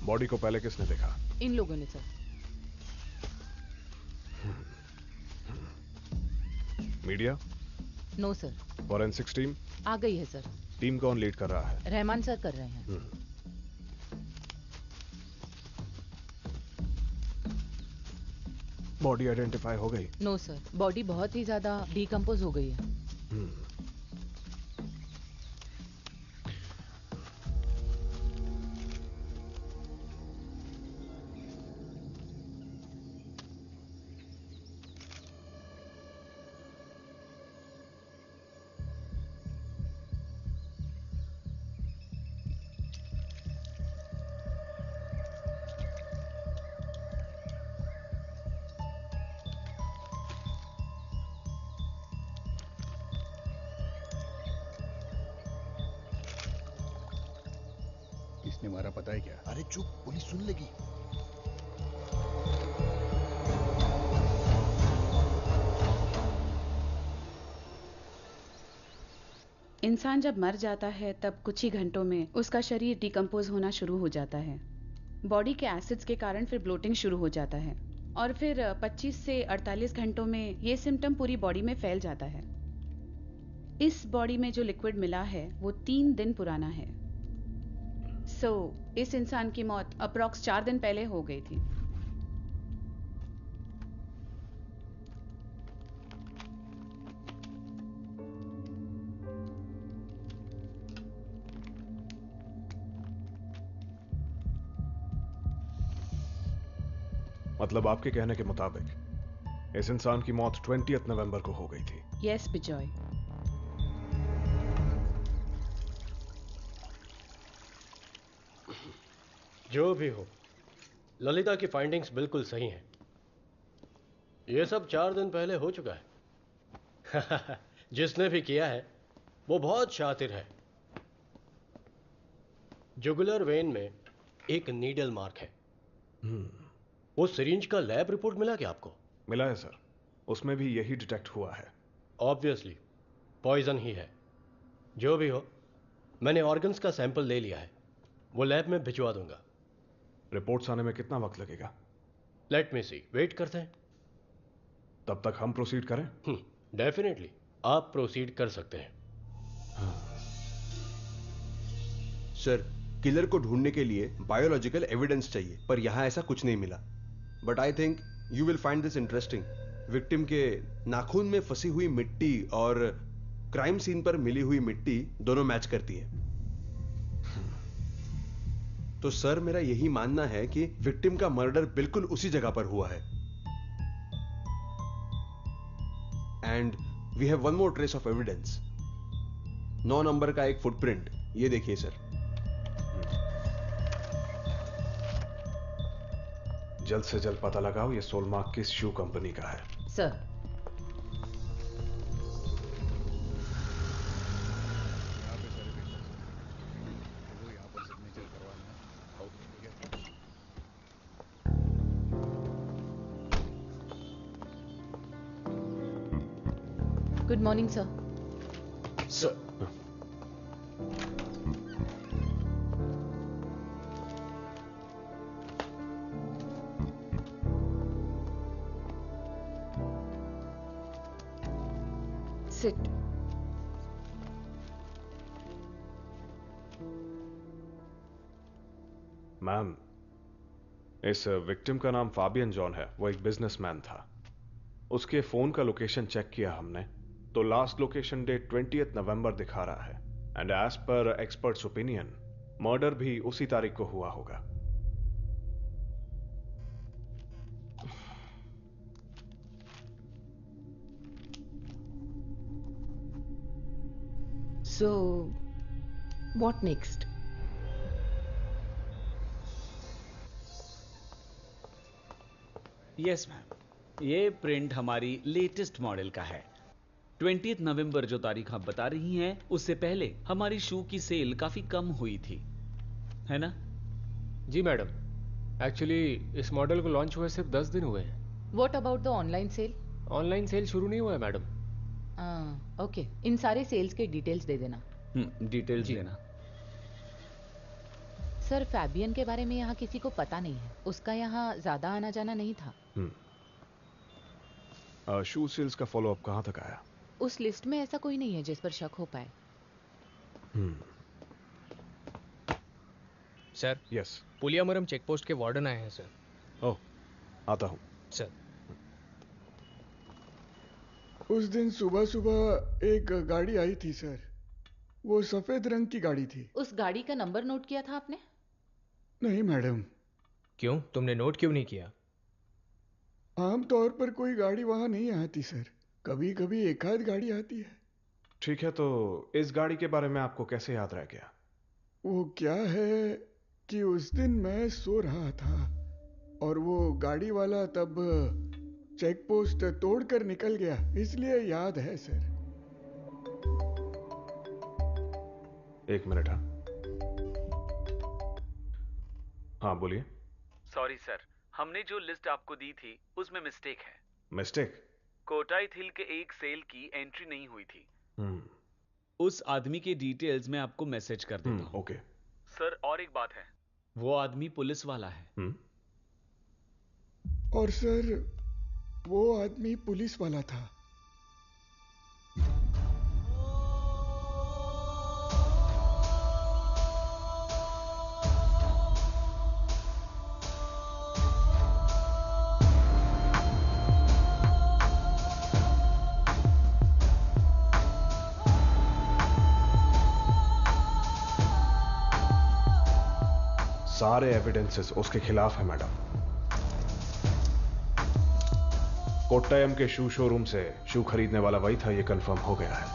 Body को पहले किसने देखा? इन लोगों ने sir. Media? No sir. Forensics team आ गई है सर। टीम कौन लीड कर रहा है? रहमान सर कर रहे हैं। बॉडी आइडेंटिफाई हो गई? नो सर, बॉडी बहुत ही ज्यादा डिकम्पोज हो गई है। किसने मारा पता है क्या? अरे चुप, पुलिस सुन लेगी। इंसान जब मर जाता है तब कुछ ही घंटों में उसका शरीर डिकम्पोज होना शुरू हो जाता है। बॉडी के एसिड्स के कारण फिर ब्लोटिंग शुरू हो जाता है और फिर 25 से 48 घंटों में ये सिम्टम पूरी बॉडी में फैल जाता है। इस बॉडी में जो लिक्विड मिला है वो 3 दिन पुराना है। इस इंसान की मौत अप्रॉक्स 4 दिन पहले हो गई थी। मतलब आपके कहने के मुताबिक इस इंसान की मौत 20 नवंबर को हो गई थी? यस बिजॉय। जो भी हो, ललिता की फाइंडिंग्स बिल्कुल सही हैं। यह सब 4 दिन पहले हो चुका है। जिसने भी किया है वो बहुत शातिर है। जुगुलर वेन में एक नीडल मार्क है। वो सिरिंज का लैब रिपोर्ट मिला क्या आपको? मिला है सर, उसमें भी यही डिटेक्ट हुआ है। ऑब्वियसली पॉइजन ही है। जो भी हो, मैंने ऑर्गन्स का सैंपल ले लिया है, वो लैब में भिजवा दूंगा। रिपोर्ट्स आने में कितना वक्त लगेगा? लेट मी सी, वेट करते हैं। तब तक हम प्रोसीड करें? डेफिनेटली, आप प्रोसीड कर सकते हैं। सर, किलर को ढूंढने के लिए बायोलॉजिकल एविडेंस चाहिए, पर यहां ऐसा कुछ नहीं मिला। But I think you will find this interesting. Victim के नाखून में फंसी हुई मिट्टी और क्राइम सीन पर मिली हुई मिट्टी दोनों मैच करती है। तो सर, मेरा यही मानना है कि विक्टिम का मर्डर बिल्कुल उसी जगह पर हुआ है। And we have one more trace of evidence. 9 number का एक फुटप्रिंट, ये देखिए सर। जल्द से जल्द पता लगाओ ये सोलमार्क किस शू कंपनी का है। Sir. Good morning sir. Sir, sit. Ma'am, इस विक्टिम का नाम फाबियन जॉन है। वो एक बिजनेसमैन था। उसके फोन का लोकेशन चेक किया हमने, तो लास्ट लोकेशन डेट 20 नवंबर दिखा रहा है। And as per experts opinion, murder भी उसी तारीख को हुआ होगा। So, what next? Yes ma'am, ये प्रिंट हमारी लेटेस्ट मॉडल का है। 20 नवंबर जो तारीख आप बता रही हैं, उससे पहले हमारी शू की सेल काफी कम हुई थी, है ना? जी मैडम, एक्चुअली इस मॉडल को लॉन्च हुए सिर्फ 10 दिन हुए हैं। What about the online sale? Online sale शुरू नहीं हुआ है मैडम। ओके, इन सारे सेल्स के डिटेल्स दे देना। डिटेल्स देना। सर, फैबियन के बारे में यहाँ किसी को पता नहीं है। उसका यहाँ ज्यादा आना जाना नहीं था। शू सेल्स का फॉलोअप कहाँ तक आया? उस लिस्ट में ऐसा कोई नहीं है जिस पर शक हो पाए। Sir, yes. पुलियामरम चेकपोस्ट के वार्डन आए हैं सर। ओह, आता हूँ। सर, उस दिन सुबह सुबह एक गाड़ी आई थी सर। वो सफेद रंग की गाड़ी थी। उस गाड़ी का नंबर नोट किया था आपने? नहीं मैडम। क्यों? तुमने नोट क्यों नहीं किया? आमतौर पर कोई गाड़ी वहां नहीं आती सर, कभी कभी एक आध गाड़ी आती है। ठीक है, तो इस गाड़ी के बारे में आपको कैसे याद रह गया? वो क्या है कि उस दिन मैं सो रहा था और वो गाड़ी वाला तब चेक पोस्ट तोड़कर निकल गया, इसलिए याद है सर। एक मिनट। हाँ बोलिए। सॉरी सर, हमने जो लिस्ट आपको दी थी उसमें मिस्टेक है। मिस्टेक? कोटाई थिल के एक सेल की एंट्री नहीं हुई थी। उस आदमी के डिटेल्स मैं आपको मैसेज कर देता हूँ। ओके। सर, और एक बात है, वो आदमी पुलिस वाला है। और सर, वो आदमी पुलिस वाला था। सारे एविडेंसेस उसके खिलाफ है मैडम। कोट्टायम के शू शोरूम से शू खरीदने वाला वही था, ये कंफर्म हो गया है।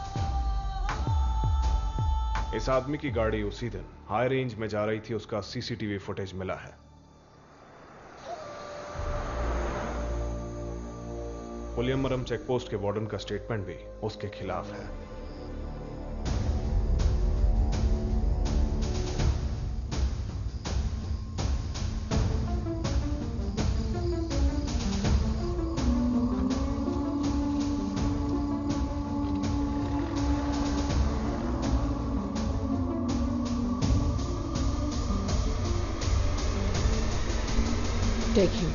इस आदमी की गाड़ी उसी दिन हाई रेंज में जा रही थी, उसका सीसीटीवी फुटेज मिला है। पुलियमरम चेकपोस्ट के वार्डन का स्टेटमेंट भी उसके खिलाफ है। Take you.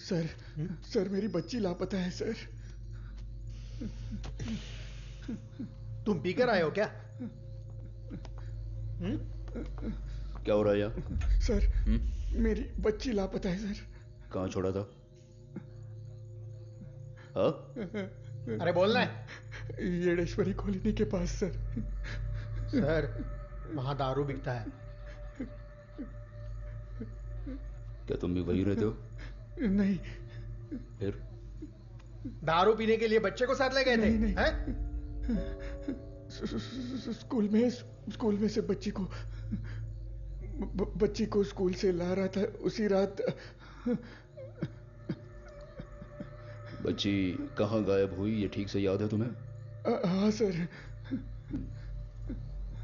सर, सर मेरी बच्ची लापता है सर। तुम पीकर आए हो क्या? क्या हो रहा है यहाँ? सर, मेरी बच्ची लापता है सर। कहाँ छोड़ा था? हाँ? अरे बोलना है। येडेश्वरी कॉलोनी के पास सर। सर, वहां दारू बिकता है। क्या तुम भी वहीं रहते हो? नहीं। फिर? दारू पीने के लिए बच्चे को साथ ले गए थे? नहीं। हैं? स्कूल में से बच्ची को स्कूल से ला रहा था उसी रात। बच्ची कहाँ गायब हुई ये ठीक से याद है तुम्हें? हाँ सर।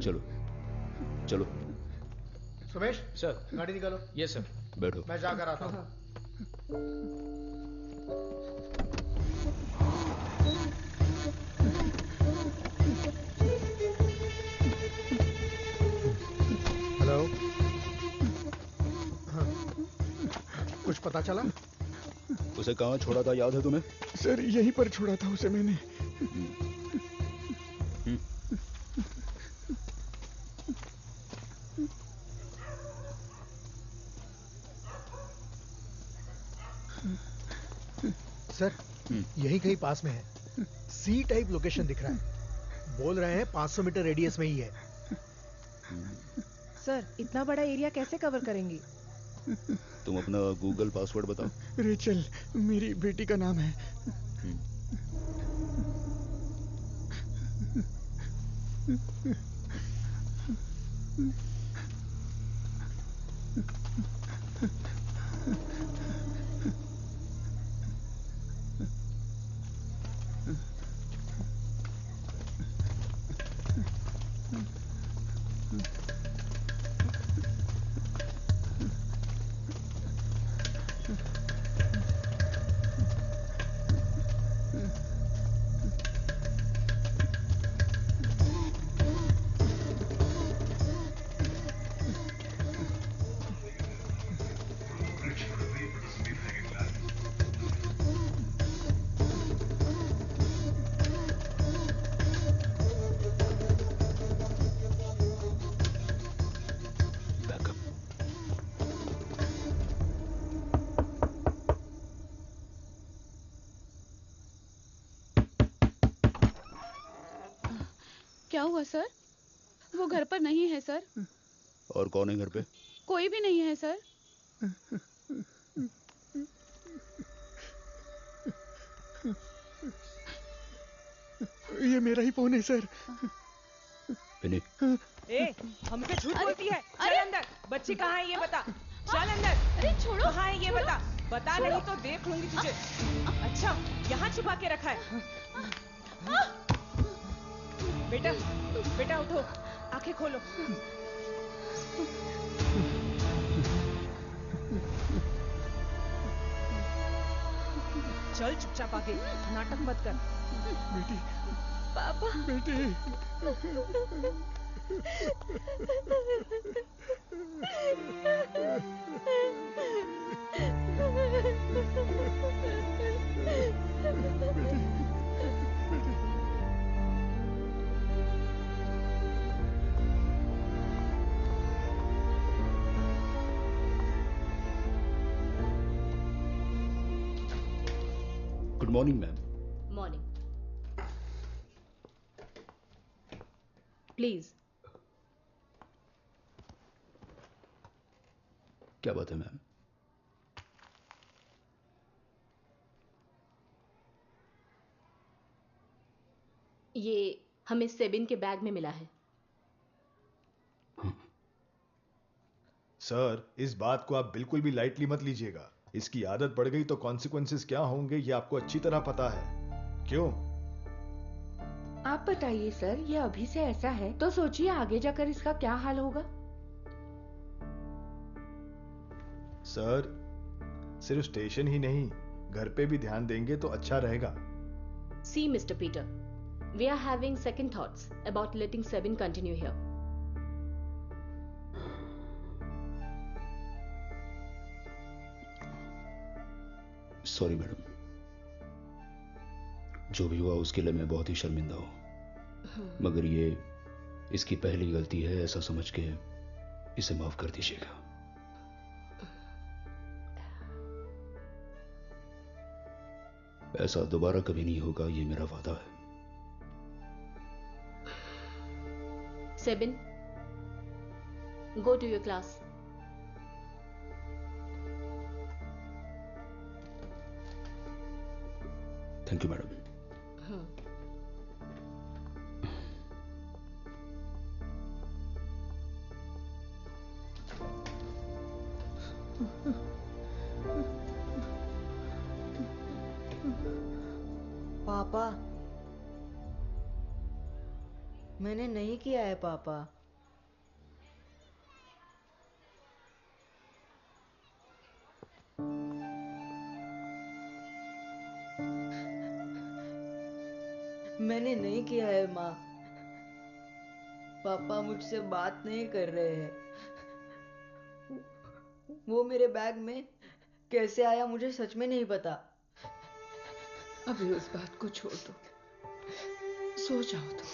चलो चलो। सुमेश सर, गाड़ी निकालो। Yes sir. बैठो। मैं जाकर आता हूँ। हेलो। कुछ पता चला? उसे कहाँ छोड़ा था याद है तुम्हें? सर, यहीं पर छोड़ा था उसे मैंने। यही कहीं पास में है। सी टाइप लोकेशन दिख रहा है। बोल रहे हैं 500 मीटर रेडियस में ही है। सर, इतना बड़ा एरिया कैसे कवर करेंगी? तुम अपना गूगल पासवर्ड बताओ। रेचल मेरी बेटी का नाम है। क्या हुआ सर? वो घर पर नहीं है सर। और कौन है घर पे? कोई भी नहीं है सर। ये मेरा ही फोन है सर। विनी, ए, हमसे झूठ बोलती है। चल अंदर। बच्ची कहाँ है ये बता। चल अंदर। अरे छोड़ो। कहाँ है ये बता। बता नहीं तो देख लूंगी तुझे। अच्छा, यहाँ छुपा के रखा है। बेटा, बेटा उठो, आंखें खोलो। चल चुपचाप आगे, नाटक मत कर। बेटी, पापा। बेटी। Good morning ma'am. Morning. Please. क्या बात है मैम? ये हमें सेबिन के बैग में मिला है। सर, इस बात को आप बिल्कुल भी लाइटली मत लीजिएगा। इसकी आदत पड़ गई तो कॉन्सिक्वेंसेस क्या होंगे ये आपको अच्छी तरह पता है। क्यों? आप बताइए सर, ये अभी से ऐसा है तो सोचिए आगे जाकर इसका क्या हाल होगा। सर, सिर्फ स्टेशन ही नहीं, घर पे भी ध्यान देंगे तो अच्छा रहेगा। See, Mr. Peter, we are having second thoughts about letting Sebin continue here. Sorry madam, जो भी हुआ उसके लिए मैं बहुत ही शर्मिंदा हूं, मगर ये इसकी पहली गलती है ऐसा समझ के इसे माफ कर दीजिएगा। ऐसा दोबारा कभी नहीं होगा, ये मेरा वादा है। Sebin, go to your class. Thank you madam. पापा, मैंने नहीं किया है पापा। मैंने नहीं किया है माँ। पापा मुझसे बात नहीं कर रहे हैं। वो मेरे बैग में कैसे आया मुझे सच में नहीं पता। अभी उस बात को छोड़ दो, सो जाओ तुम।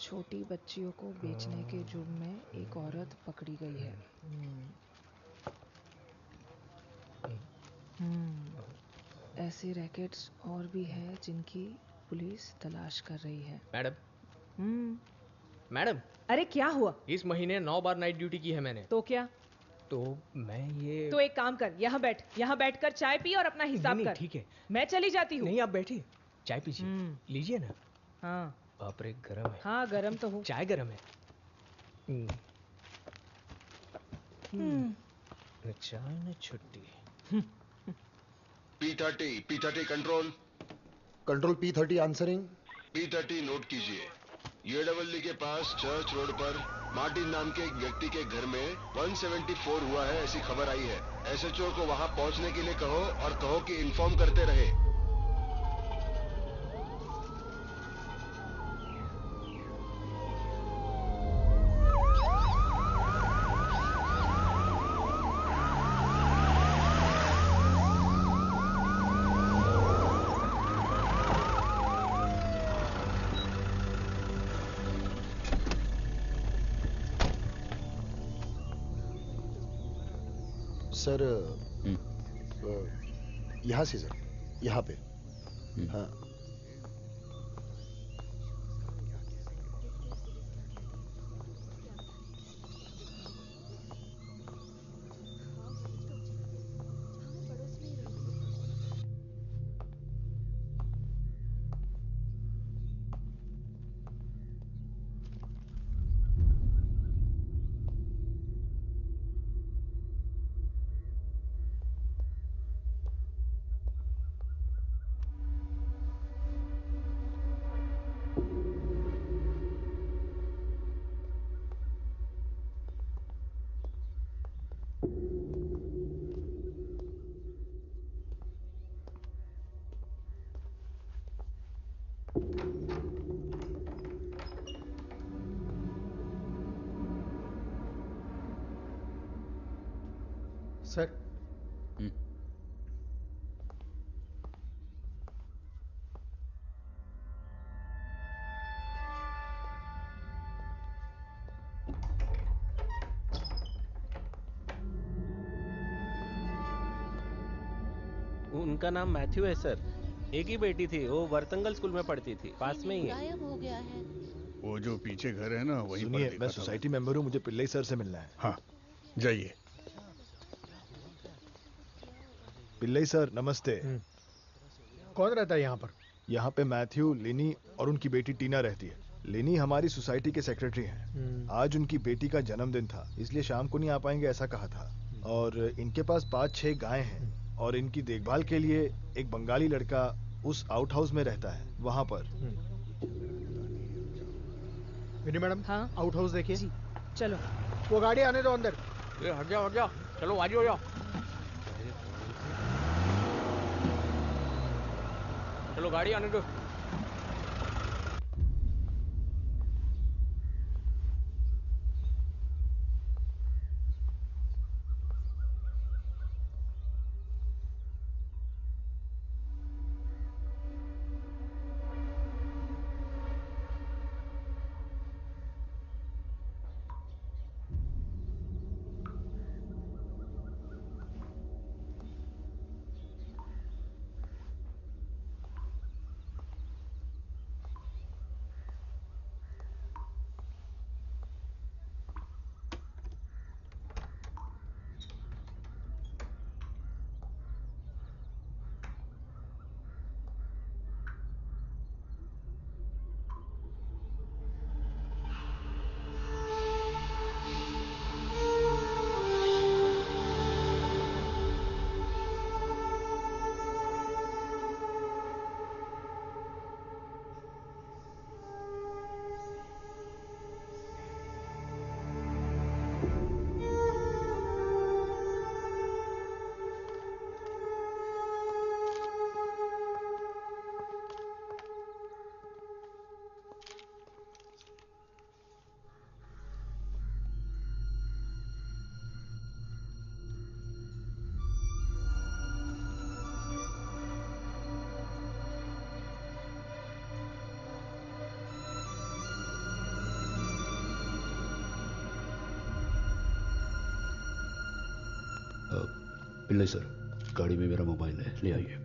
छोटी बच्चियों को बेचने के जुर्म में एक औरत पकड़ी गई है। ऐसे रैकेट्स और भी हैं जिनकी पुलिस तलाश कर रही है। मैडम मैडम, अरे क्या हुआ? इस महीने 9 बार नाइट ड्यूटी की है मैंने। तो क्या? तो मैं ये तो एक काम कर, यहाँ बैठकर चाय पी और अपना हिसाब कर। ठीक है, मैं चली जाती हूँ। नहीं, आप बैठिए, चाय पीजिए, लीजिए ना। हाँ बाप रे, गरम है। हाँ गरम तो हो। चाय गरम है। चाय न छुट्टी। P30 control. Control P30 answering. P30 note कीजिए। UAEE के पास चर्च रोड पर मार्टिन नाम के एक व्यक्ति के घर में 174 हुआ है, ऐसी खबर आई है। SHO को वहां पहुंचने के लिए कहो और कहो कि इन्फॉर्म करते रहे। सर यहाँ से सर, यहाँ पे। हाँ सर। उनका नाम मैथ्यू है सर। एक ही बेटी थी, वो वर्तंगल स्कूल में पढ़ती थी, पास में ही है। गायब हो गया है। वो जो पीछे घर है ना, वहीं पर सुनिए, देखा मैं था। सोसाइटी मेंबर हूँ, मुझे पिल्लई सर से मिलना है। हाँ जाइए। पिल्लई सर नमस्ते। कौन रहता है यहाँ पर? यहाँ पे मैथ्यू, लिनी और उनकी बेटी टीना रहती है। लिनी हमारी सोसाइटी के सेक्रेटरी हैं। आज उनकी बेटी का जन्मदिन था, इसलिए शाम को नहीं आ पाएंगे ऐसा कहा था। और इनके पास 5-6 गायें हैं और इनकी देखभाल के लिए एक बंगाली लड़का उस आउट हाउस में रहता है, वहां पर। विनी मैडम, हाँ आउट हाउस देखिए। चलो। वो गाड़ी आने दो अंदर। हट जाओ, चलो आगे हो जाओ। चलो गाड़ी आने दो। पिल्ले सर, गाड़ी में मेरा मोबाइल है, ले आइए।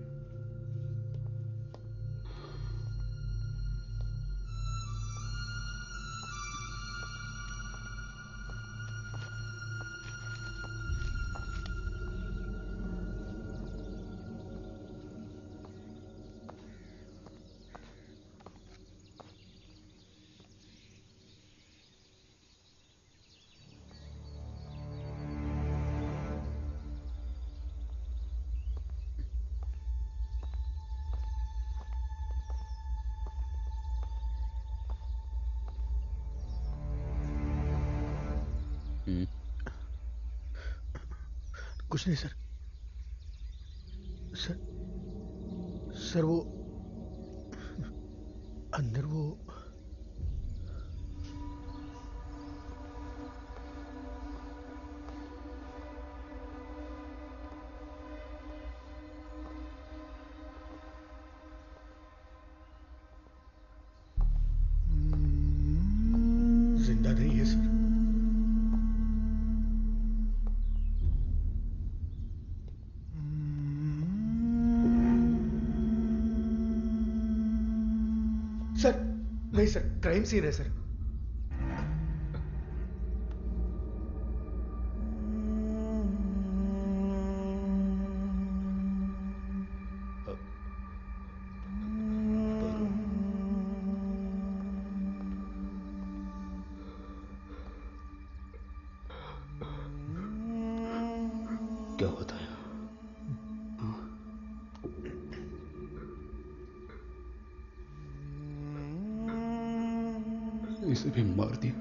कुछ नहीं सर। सर सर वो अंदर वो जिंदा नहीं है सर। सर नहीं सर, क्राइम सीन है सर। क्या होता है? इसे भी मार दिया।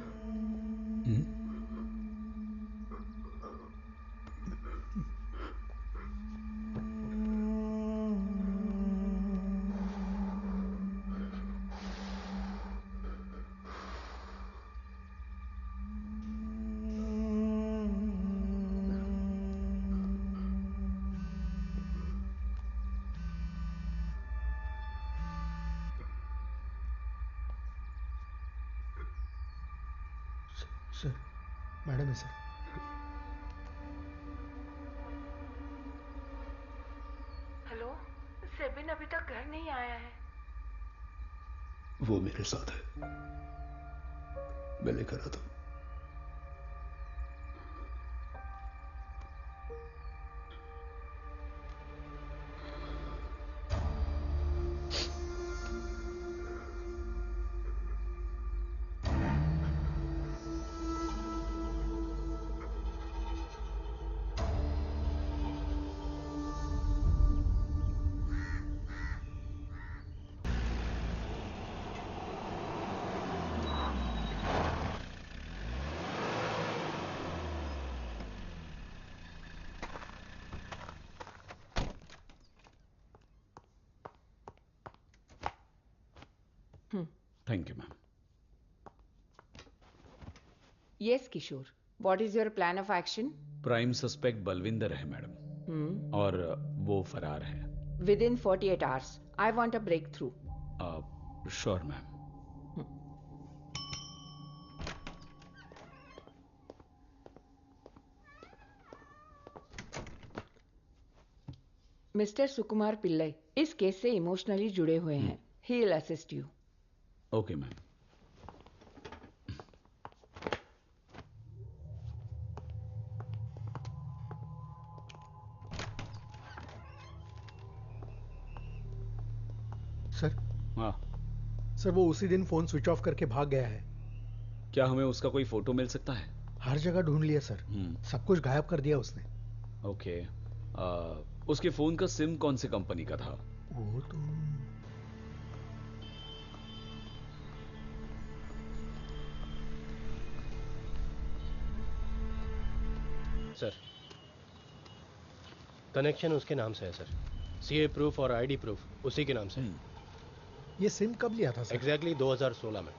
सर मैडम है सर। हेलो, सेबिन अभी तक घर नहीं आया है। वो मेरे साथ है, मैं लेकर आता हूं। Thank you ma'am. Yes Kishore, what is your plan of action? Prime suspect Balwinder है मैडम, और वो फरार है। Within 48 hours I want a breakthrough. Sure ma'am. Mister Sukumar Pillai इस केस से इमोशनली जुड़े हुए हैं। He will assist you. Okay ma'am. Sir. हाँ सर, वो उसी दिन फोन स्विच ऑफ करके भाग गया है। क्या हमें उसका कोई फोटो मिल सकता है? हर जगह ढूंढ लिया सर, सब कुछ गायब कर दिया उसने। ओके। उसके फोन का सिम कौन सी कंपनी का था? वो तो सर, कनेक्शन उसके नाम से है सर। सीए प्रूफ और आईडी प्रूफ उसी के नाम से। ये सिम कब लिया था सर? एग्जैक्टली 2016 में।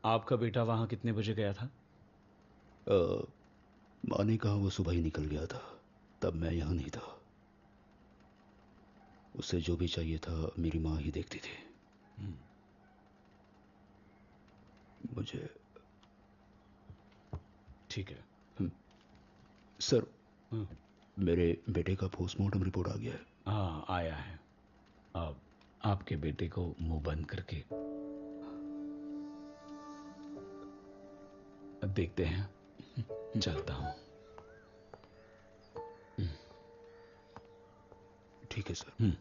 आपका बेटा वहां कितने बजे गया था? माँ ने कहा वो सुबह ही निकल गया था, तब मैं यहाँ नहीं था। उसे जो भी चाहिए था मेरी माँ ही देखती थी। मुझे ठीक है। सर, मेरे बेटे का पोस्टमार्टम रिपोर्ट आ गया है। हाँ, आया है। अब आपके बेटे को मुंह बंद करके देखते हैं। चलता हूं। ठीक है सर।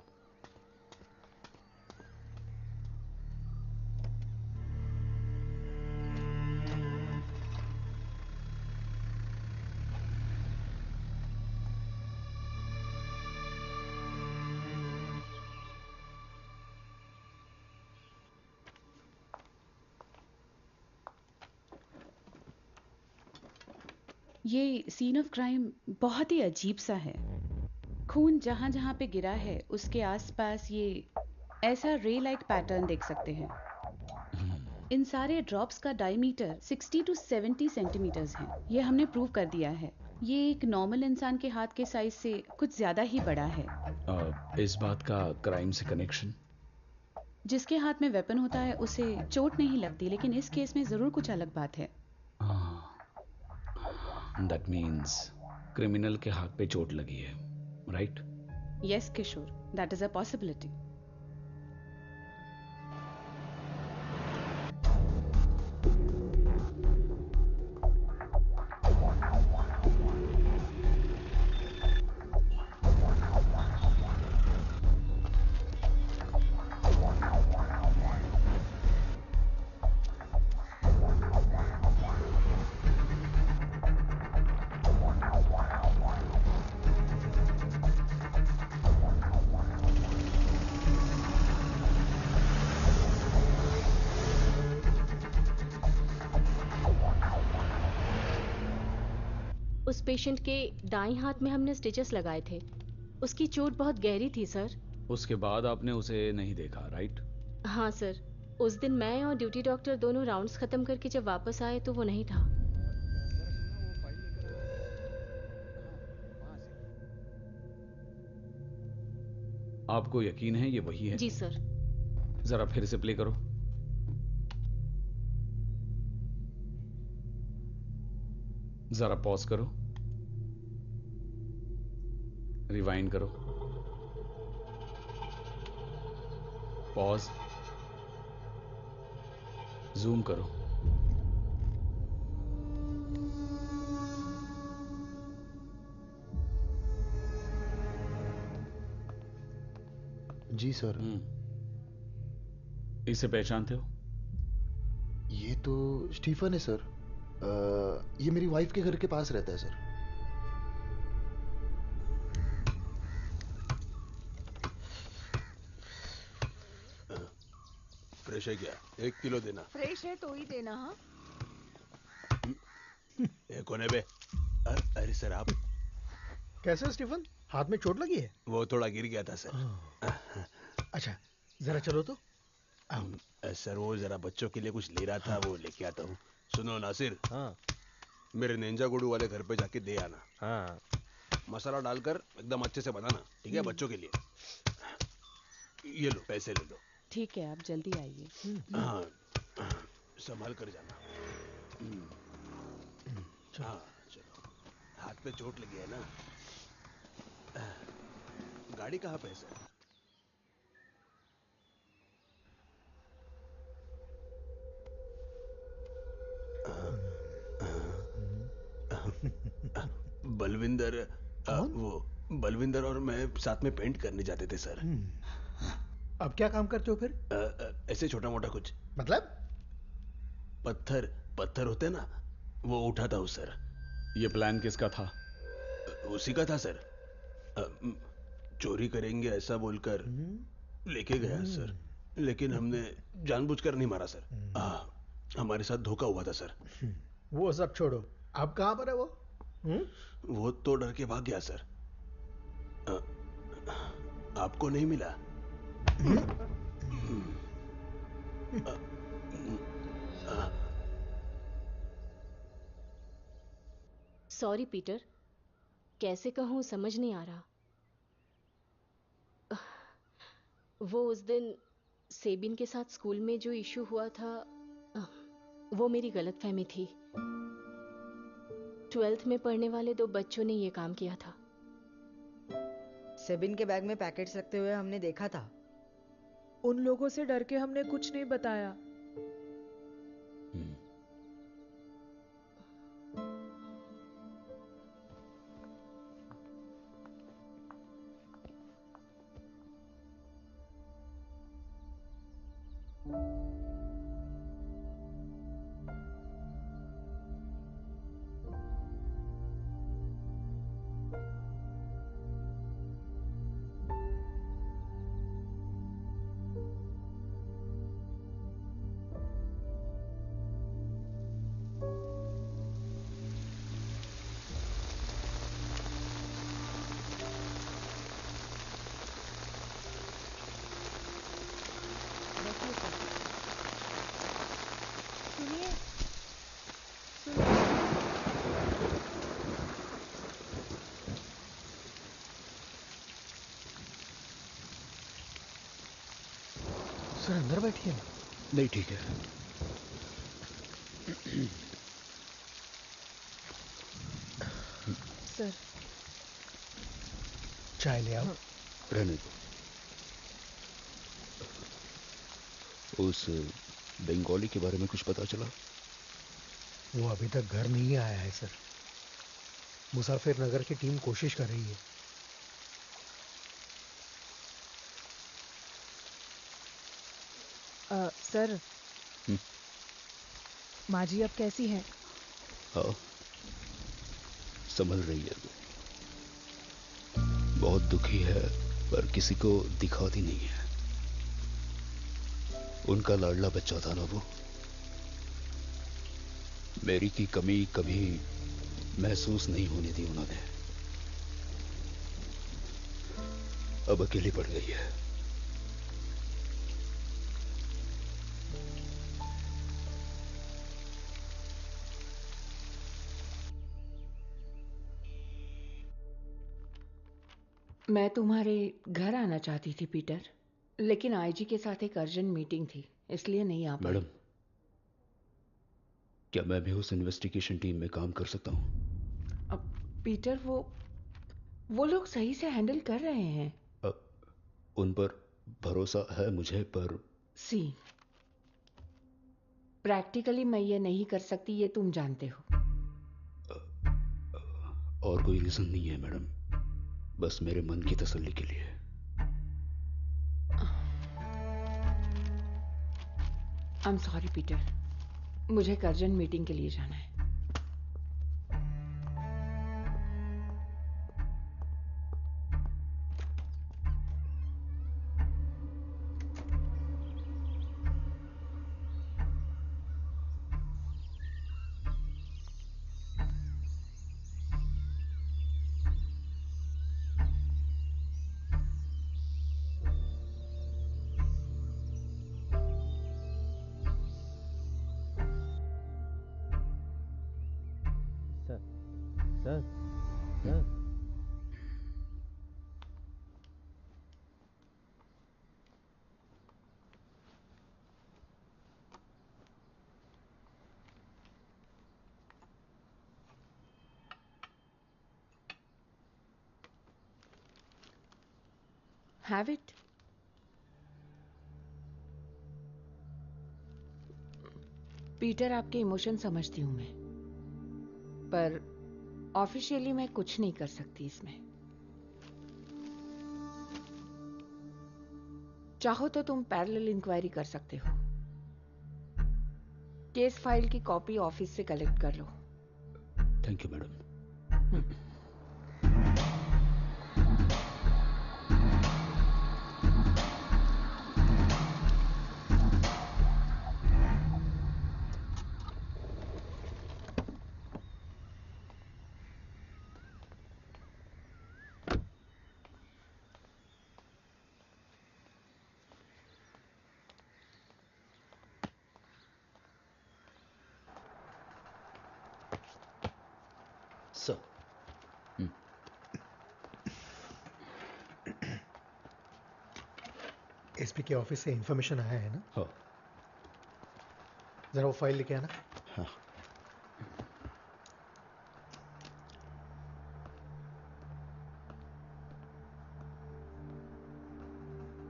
ये सीन ऑफ क्राइम बहुत ही अजीब सा है। खून जहां जहां पे गिरा है उसके आसपास ये ऐसा रे लाइक पैटर्न देख सकते हैं। इन सारे ड्रॉप्स का डायमीटर 60 टू 70 सेंटीमीटर्स है। ये हमने प्रूव कर दिया है। ये एक नॉर्मल इंसान के हाथ के साइज से कुछ ज्यादा ही बड़ा है। इस बात का क्राइम से कनेक्शन? जिसके हाथ में वेपन होता है उसे चोट नहीं लगती, लेकिन इस केस में जरूर कुछ अलग बात है। दैट मीन्स क्रिमिनल के हाथ पे चोट लगी है, right? Yes Kishore, that is a possibility. उस पेशेंट के दाईं हाथ में हमने स्टिचेस लगाए थे। उसकी चोट बहुत गहरी थी सर। उसके बाद आपने उसे नहीं देखा, राइट? हाँ सर, उस दिन मैं और ड्यूटी डॉक्टर दोनों राउंड्स खत्म करके जब वापस आए तो वो नहीं था। आपको यकीन है ये वही है? जी सर। जरा फिर से प्ले करो। जरा पॉज करो, रिवाइंड करो, पॉज, जूम करो। जी सर। इसे पहचानते हो? ये तो स्टीफन है सर। ये मेरी वाइफ के घर के पास रहता है सर। फ्रेश है क्या? 1 किलो देना। फ्रेश है तो ही देना। हाँ, ये कौन है बे? अरे सर आप कैसे हो स्टीफन? हाथ में चोट लगी है? वो थोड़ा गिर गया था सर। अच्छा, जरा चलो तो। सर वो जरा बच्चों के लिए कुछ ले रहा था, वो लेके आता हूँ। सुनो नासिर। हाँ। मेरे नेंजा गुडू वाले घर पे जाके दे आना। हाँ। मसाला डालकर एकदम अच्छे से बनाना, ठीक है? बच्चों के लिए। ये लो, पैसे ले लो। ठीक है, आप जल्दी आइए। हाँ, संभाल कर जाना। हाँ चलो। हाथ पे चोट लगी है ना? गाड़ी कहाँ पे है सर? बलविंदर, वो बलविंदर और मैं साथ में पेंट करने जाते थे सर। अब क्या काम करते हो फिर? ऐसे छोटा मोटा कुछ। मतलब? पत्थर होते ना, वो उठाता हूँ सर। ये प्लान किसका था? उसी का था सर। चोरी करेंगे ऐसा बोलकर लेके गया सर, लेकिन हमने जानबूझकर नहीं मारा सर। हमारे साथ धोखा हुआ था सर। वो सब छोड़ो, अब कहाँ पर है वो? वो तो डर के भाग गया सर। आपको नहीं मिला? सॉरी पीटर, कैसे कहूँ समझ नहीं आ रहा। वो उस दिन सेबिन के साथ स्कूल में जो इशू हुआ था, वो मेरी गलतफहमी थी। 12th में पढ़ने वाले 2 बच्चों ने ये काम किया था। सेबिन के बैग में पैकेट्स रखते हुए हमने देखा था। उन लोगों से डर के हमने कुछ नहीं बताया। सुनिए, सर अंदर बैठिए। नहीं ठीक है। सर चाय ले आओ। रहने दो। उस बंगाली के बारे में कुछ पता चला? वो अभी तक घर नहीं आया है सर। मुसाफिर नगर की टीम कोशिश कर रही है। सर माँ जी अब कैसी हैं? हाँ, संभल रही है वो। बहुत दुखी है पर किसी को दिखाती नहीं है। उनका लाडला बच्चा था ना वो। मेरी की कमी कभी महसूस नहीं होने दी उन्होंने। अब अकेली पड़ गई है। मैं तुम्हारे घर आना चाहती थी पीटर, लेकिन आईजी के साथ एक अर्जेंट मीटिंग थी, इसलिए नहीं आ पाई। मैडम, क्या मैं भी उस इन्वेस्टिगेशन टीम में काम कर सकता हूं? अब पीटर वो लोग सही से हैंडल कर रहे हैं। उन पर भरोसा है मुझे, पर प्रैक्टिकली मैं ये नहीं कर सकती, ये तुम जानते हो। और कोई रीजन नहीं है मैडम, बस मेरे मन की तसल्ली के लिए। आई एम सॉरी पीटर, मुझे एक अर्जेंट मीटिंग के लिए जाना है। Sir have it. पीटर, आपके इमोशन समझती हूं मैं, पर ऑफिशियली मैं कुछ नहीं कर सकती इसमें। चाहो तो तुम पैरेलल इंक्वायरी कर सकते हो। केस फाइल की कॉपी ऑफिस से कलेक्ट कर लो। Thank you madam. एसपी के ऑफिस से इंफॉर्मेशन आया है ना? हाँ। जरा वो फाइल लेके आना। हाँ।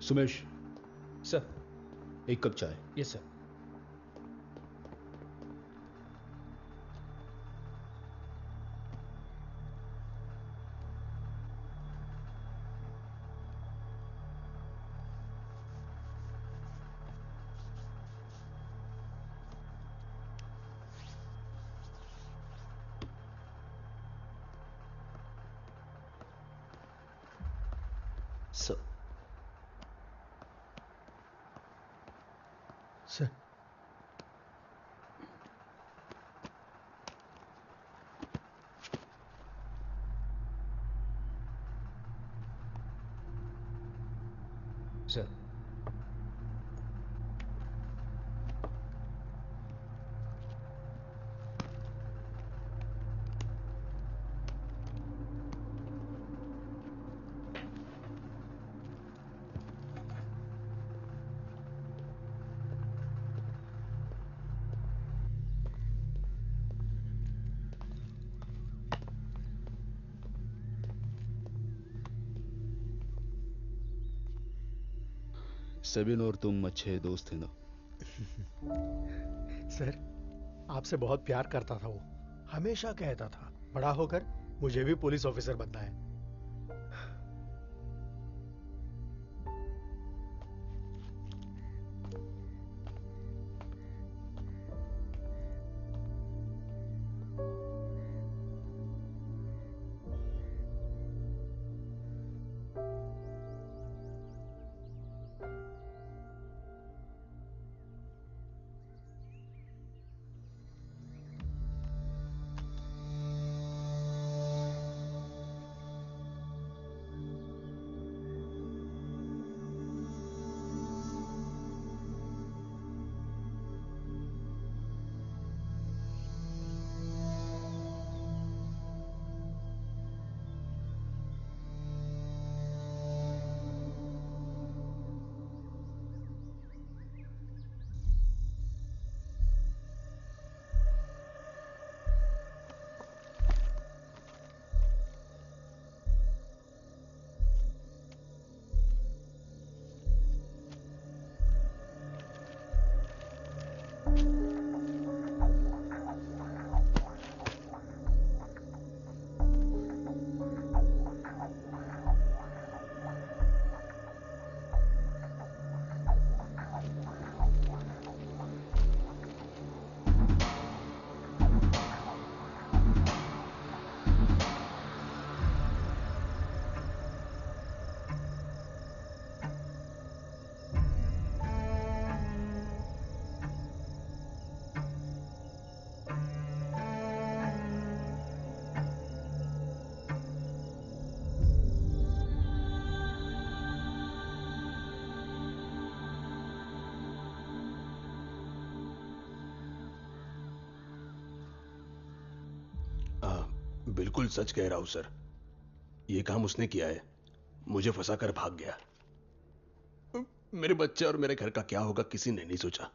सुमेश, सर। एक कप चाय। Yes sir. Sir. Sir. Sir. Sabin और तुम अच्छे दोस्त थे ना? सर, आपसे बहुत प्यार करता था वो। हमेशा कहता था बड़ा होकर मुझे भी पुलिस ऑफिसर बनना है। बिल्कुल सच कह रहा हूं सर। ये काम उसने किया है, मुझे फंसाकर भाग गया। मेरे बच्चे और मेरे घर का क्या होगा किसी ने नहीं सोचा।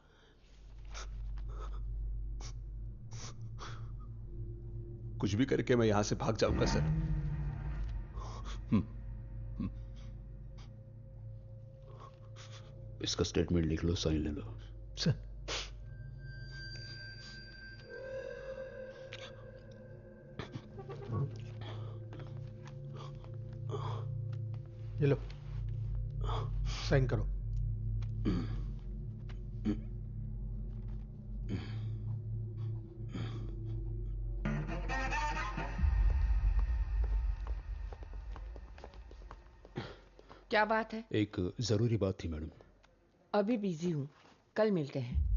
कुछ भी करके मैं यहां से भाग जाऊंगा सर। इसका स्टेटमेंट लिख लो, साइन ले लो। सर। ये लो, साइन करो। क्या बात है? एक जरूरी बात थी मैडम। अभी बिजी हूँ, कल मिलते हैं।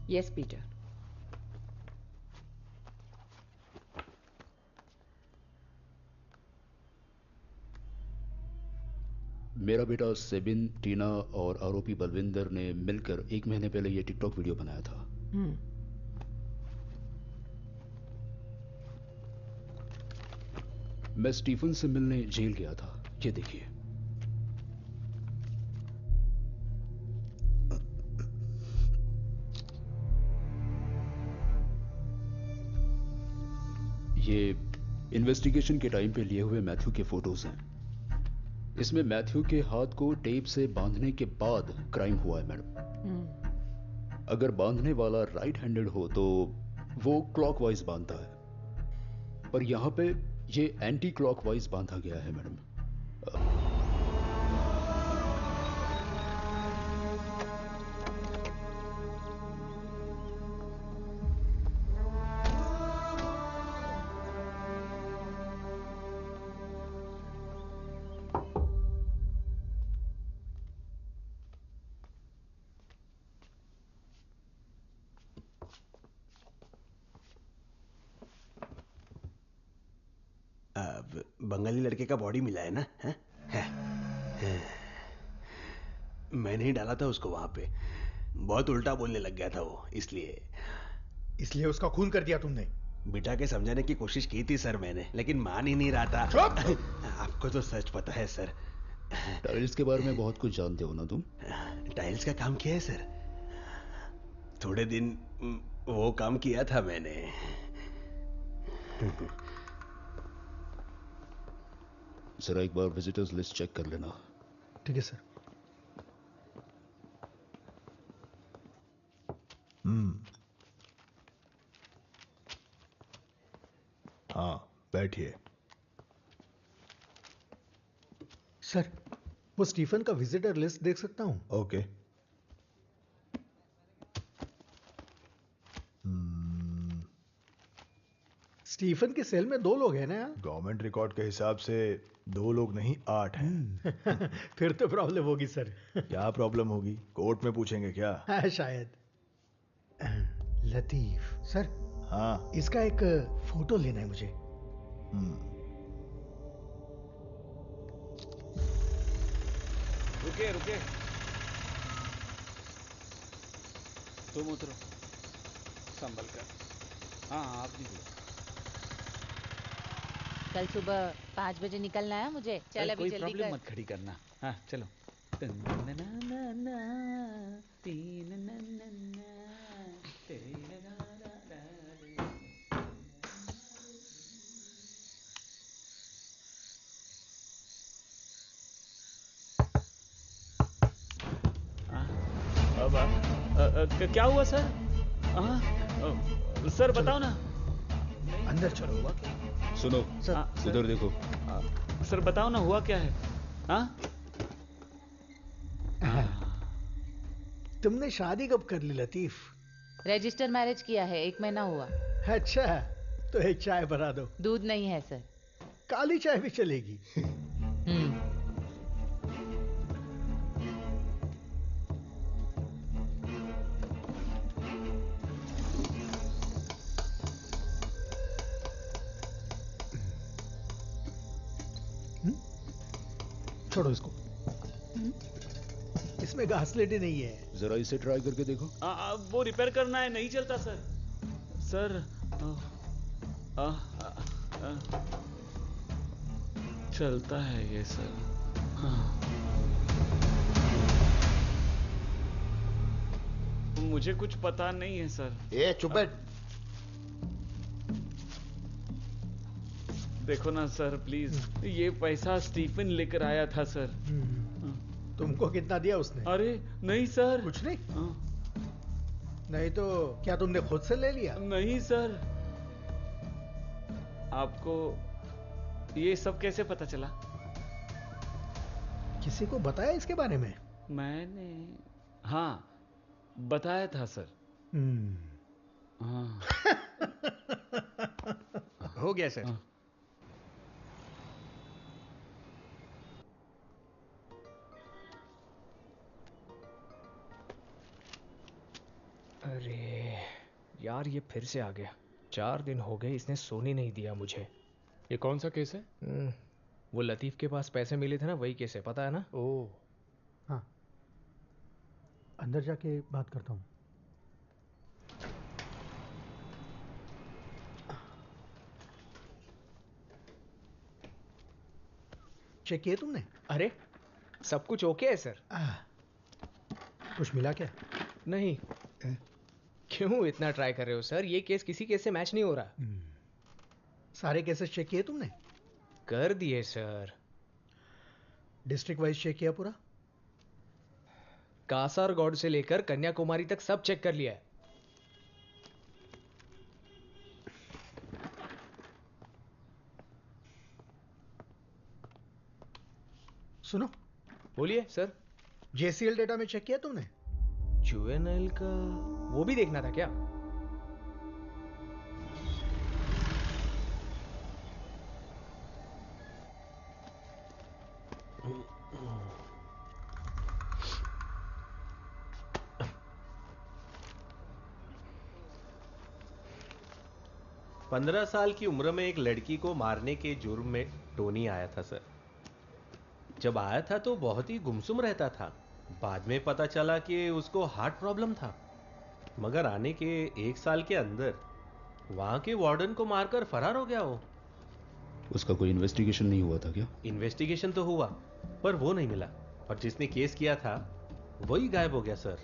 Yes Peter. मेरा बेटा सेबिन, टीना और आरोपी बलविंदर ने मिलकर 1 महीने पहले ये टिकटॉक वीडियो बनाया था। मैं स्टीफन से मिलने जेल गया था। ये देखिए। ये इन्वेस्टिगेशन के टाइम पे लिए हुए मैथ्यू के फोटोज हैं। इसमें मैथ्यू के हाथ को टेप से बांधने के बाद क्राइम हुआ है मैडम। अगर बांधने वाला राइट हैंडेड हो तो वो क्लॉकवाइज बांधता है, पर यहां पे ये एंटी क्लॉकवाइज बांधा गया है मैडम। बंगाली लड़के का बॉडी मिला है ना? है। मैंने ही डाला था उसको वहां पे। बहुत उल्टा बोलने लग गया था वो, इसलिए उसका खून कर दिया तुमने? बिठा के समझाने की कोशिश की थी सर मैंने, लेकिन मान ही नहीं रहा था। आपको तो सच पता है सर। टाइल्स के बारे में बहुत कुछ जानते हो ना तुम? टाइल्स का काम किया है सर। थोड़े दिन वो काम किया था मैंने। जरा एक बार विजिटर्स लिस्ट चेक कर लेना। ठीक है सर। हाँ, बैठिए। सर, वो स्टीफन का विजिटर लिस्ट देख सकता हूं? ओके। स्टीफन के सेल में 2 लोग हैं ना? गवर्नमेंट रिकॉर्ड के हिसाब से 2 लोग नहीं 8 हैं। फिर तो प्रॉब्लम होगी सर। क्या प्रॉब्लम होगी? कोर्ट में पूछेंगे क्या? हाँ, शायद। लतीफ सर। हाँ, इसका एक फोटो लेना है मुझे। रुके रुके, तुम उतरो संभल कर। हाँ आप निकलो। कल सुबह 5 बजे निकलना है मुझे। चल अभी कोई जल्दी प्रॉब्लम कर। मत खड़ी करना। हाँ चलो। क्या हुआ सर? सर बताओ ना। अंदर चलो। हुआ क्या? सुनो सर, उधर देखो। सर बताओ ना, हुआ क्या है? हाँ? तुमने शादी कब कर ली लतीफ? रजिस्टर मैरिज किया है, 1 महीना हुआ। अच्छा, तो एक चाय बना दो। दूध नहीं है सर। काली चाय भी चलेगी। छोड़ो इसको। इसमें घासलेट नहीं है। जरा इसे ट्राई करके देखो। वो रिपेयर करना है, नहीं चलता सर। सर चलता है ये सर। मुझे कुछ पता नहीं है सर। ए चुप बैठ। देखो ना सर प्लीज, ये पैसा स्टीफन लेकर आया था सर। तुमको कितना दिया उसने? अरे नहीं सर। कुछ नहीं? नहीं तो क्या तुमने खुद से ले लिया? नहीं सर। आपको ये सब कैसे पता चला? किसी को बताया इसके बारे में? मैंने हाँ बताया था सर। हाँ। हो गया सर। अरे यार ये फिर से आ गया। 4 दिन हो गए इसने सोने नहीं दिया मुझे। ये कौन सा केस है? वो लतीफ के पास पैसे मिले थे ना, वही केस है, पता है ना? ओह हाँ, अंदर जाके बात करता हूँ। चेक किए तुमने? अरे सब कुछ ओके है सर। कुछ मिला क्या? नहीं। क्यों इतना ट्राई कर रहे हो सर? ये केस किसी केस से मैच नहीं हो रहा। सारे केसेस चेक किए तुमने? कर दिए सर। डिस्ट्रिक्ट वाइज चेक किया पूरा? कासारगौड़ से लेकर कन्याकुमारी तक सब चेक कर लिया है। सुनो। बोलिए सर। जेसीएल डेटा में चेक किया तुमने? जुवेनाइल का वो भी देखना था क्या? पंद्रह साल की उम्र में एक लड़की को मारने के जुर्म में टोनी आया था सर। जब आया था तो बहुत ही गुमसुम रहता था। बाद में पता चला कि उसको हार्ट प्रॉब्लम था, मगर आने के 1 साल के अंदर वहां के वार्डन को मारकर फरार हो गया वो। उसका कोई इन्वेस्टिगेशन नहीं हुआ था क्या? इन्वेस्टिगेशन तो हुआ पर वो नहीं मिला, और जिसने केस किया था वही गायब हो गया सर।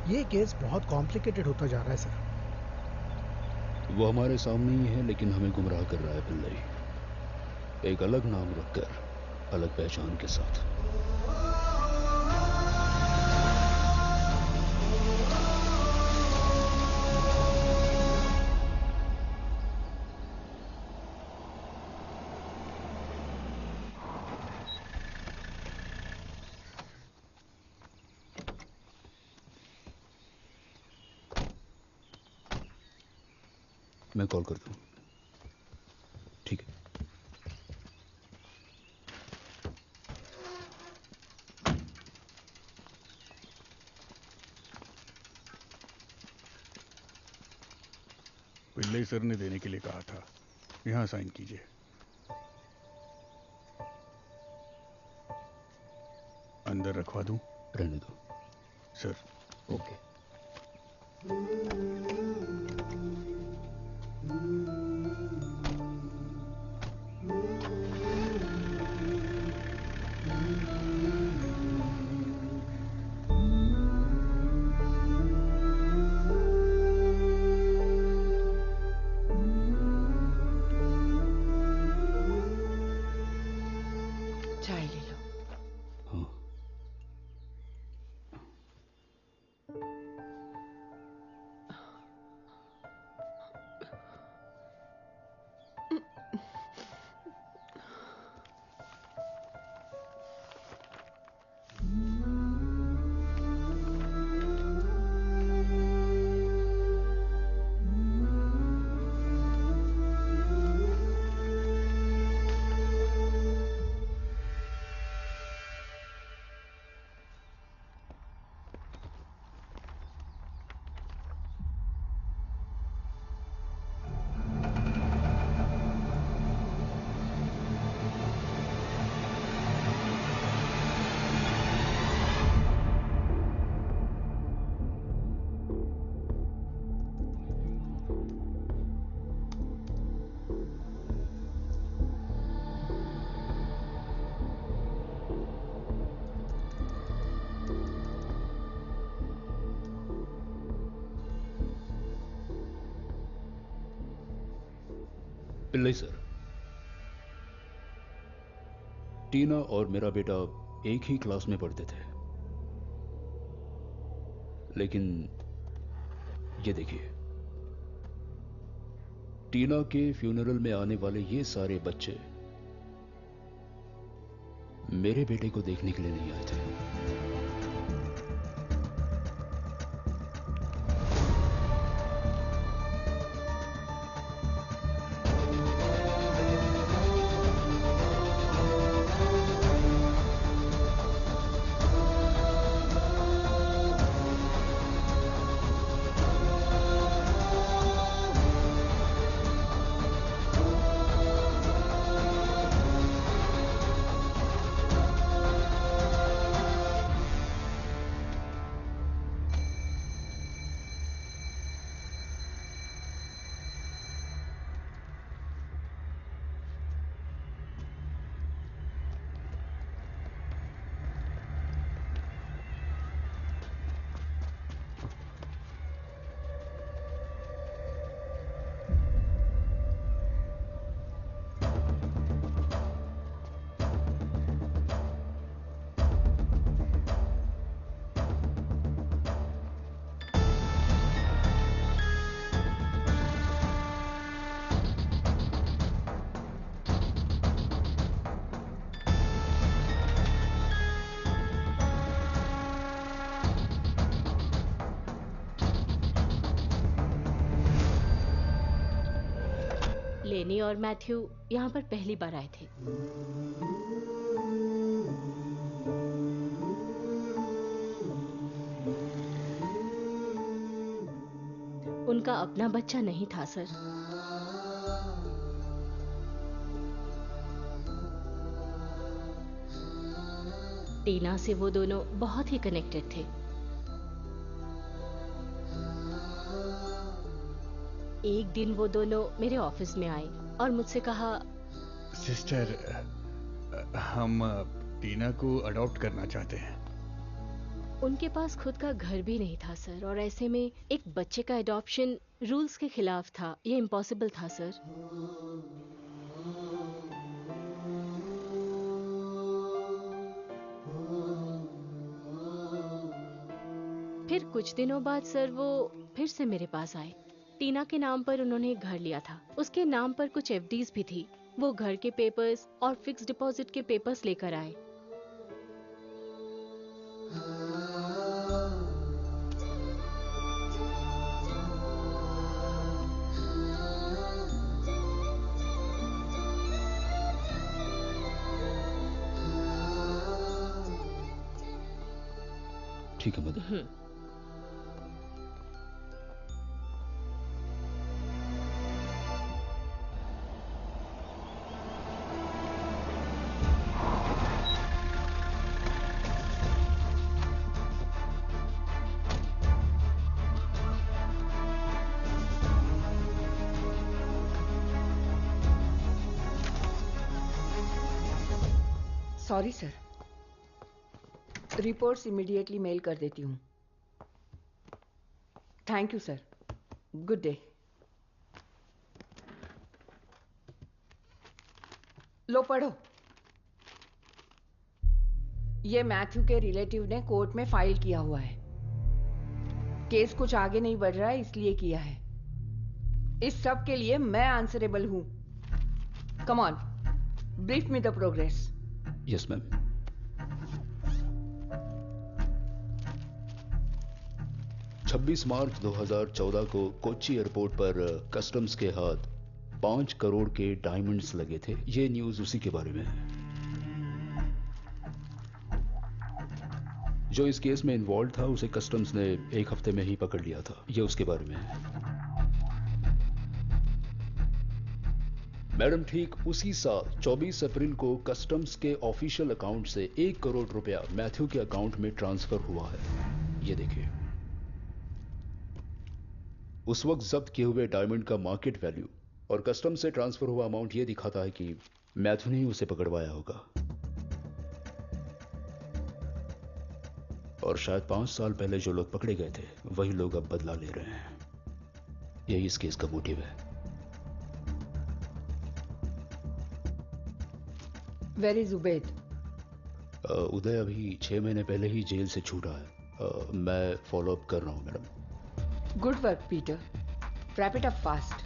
ये केस बहुत कॉम्प्लिकेटेड होता जा रहा है सर। वो हमारे सामने ही है लेकिन हमें गुमराह कर रहा है पिल्लई। एक अलग नाम रखकर अलग पहचान के साथ। मैं कॉल करता हूँ। ठीक है। पिल्लई सर ने देने के लिए कहा था। यहाँ साइन कीजिए। अंदर रखवा दूं? रहने दो सर। ओके। चाय ले लो। हाँ। पिल्लई सर, टीना और मेरा बेटा एक ही क्लास में पढ़ते थे, लेकिन ये देखिए, टीना के फ्यूनरल में आने वाले ये सारे बच्चे मेरे बेटे को देखने के लिए नहीं आए थे। लेनी और मैथ्यू यहाँ पर पहली बार आए थे। उनका अपना बच्चा नहीं था सर। टीना से वो दोनों बहुत ही कनेक्टेड थे। एक दिन वो दोनों मेरे ऑफिस में आए और मुझसे कहा, सिस्टर, हम टीना को अडॉप्ट करना चाहते हैं। उनके पास खुद का घर भी नहीं था सर, और ऐसे में एक बच्चे का अडॉप्शन रूल्स के खिलाफ था। ये इम्पॉसिबल था सर। फिर कुछ दिनों बाद सर वो फिर से मेरे पास आए। टीना के नाम पर उन्होंने एक घर लिया था। उसके नाम पर कुछ एफडीज भी थी। वो घर के पेपर्स और फिक्स डिपॉजिट के पेपर्स लेकर आए। ठीक है mother. Sorry sir, reports immediately mail कर देती हूँ। Thank you sir, good day. लो पढ़ो। ये मैथ्यू के रिलेटिव ने कोर्ट में फाइल किया हुआ है। केस कुछ आगे नहीं बढ़ रहा है, इसलिए किया है। इस सब के लिए मैं आंसरेबल हूं। Come on, brief me the progress. Yes ma'am. March 2014 को कोच्चि एयरपोर्ट पर कस्टम्स के हाथ 5 करोड़ के डायमंड्स लगे थे। ये न्यूज उसी के बारे में है। जो इस केस में इन्वॉल्व था उसे कस्टम्स ने 1 हफ्ते में ही पकड़ लिया था। ये उसके बारे में है। मैडम, ठीक उसी साल 24 अप्रैल को कस्टम्स के ऑफिशियल अकाउंट से 1 करोड़ रुपया मैथ्यू के अकाउंट में ट्रांसफर हुआ है। ये देखिए। उस वक्त जब्त किए हुए डायमंड का मार्केट वैल्यू और कस्टम से ट्रांसफर हुआ अमाउंट यह दिखाता है कि मैथ्यू ने ही उसे पकड़वाया होगा। और शायद 5 साल पहले जो लोग पकड़े गए थे वही लोग अब बदला ले रहे हैं। यही इस केस का मोटिव है। Where is Ubaid? उदय अभी 6 महीने पहले ही जेल से छूटा है। मैं फॉलो अप कर रहा हूं madam. Good work Peter, wrap it up fast.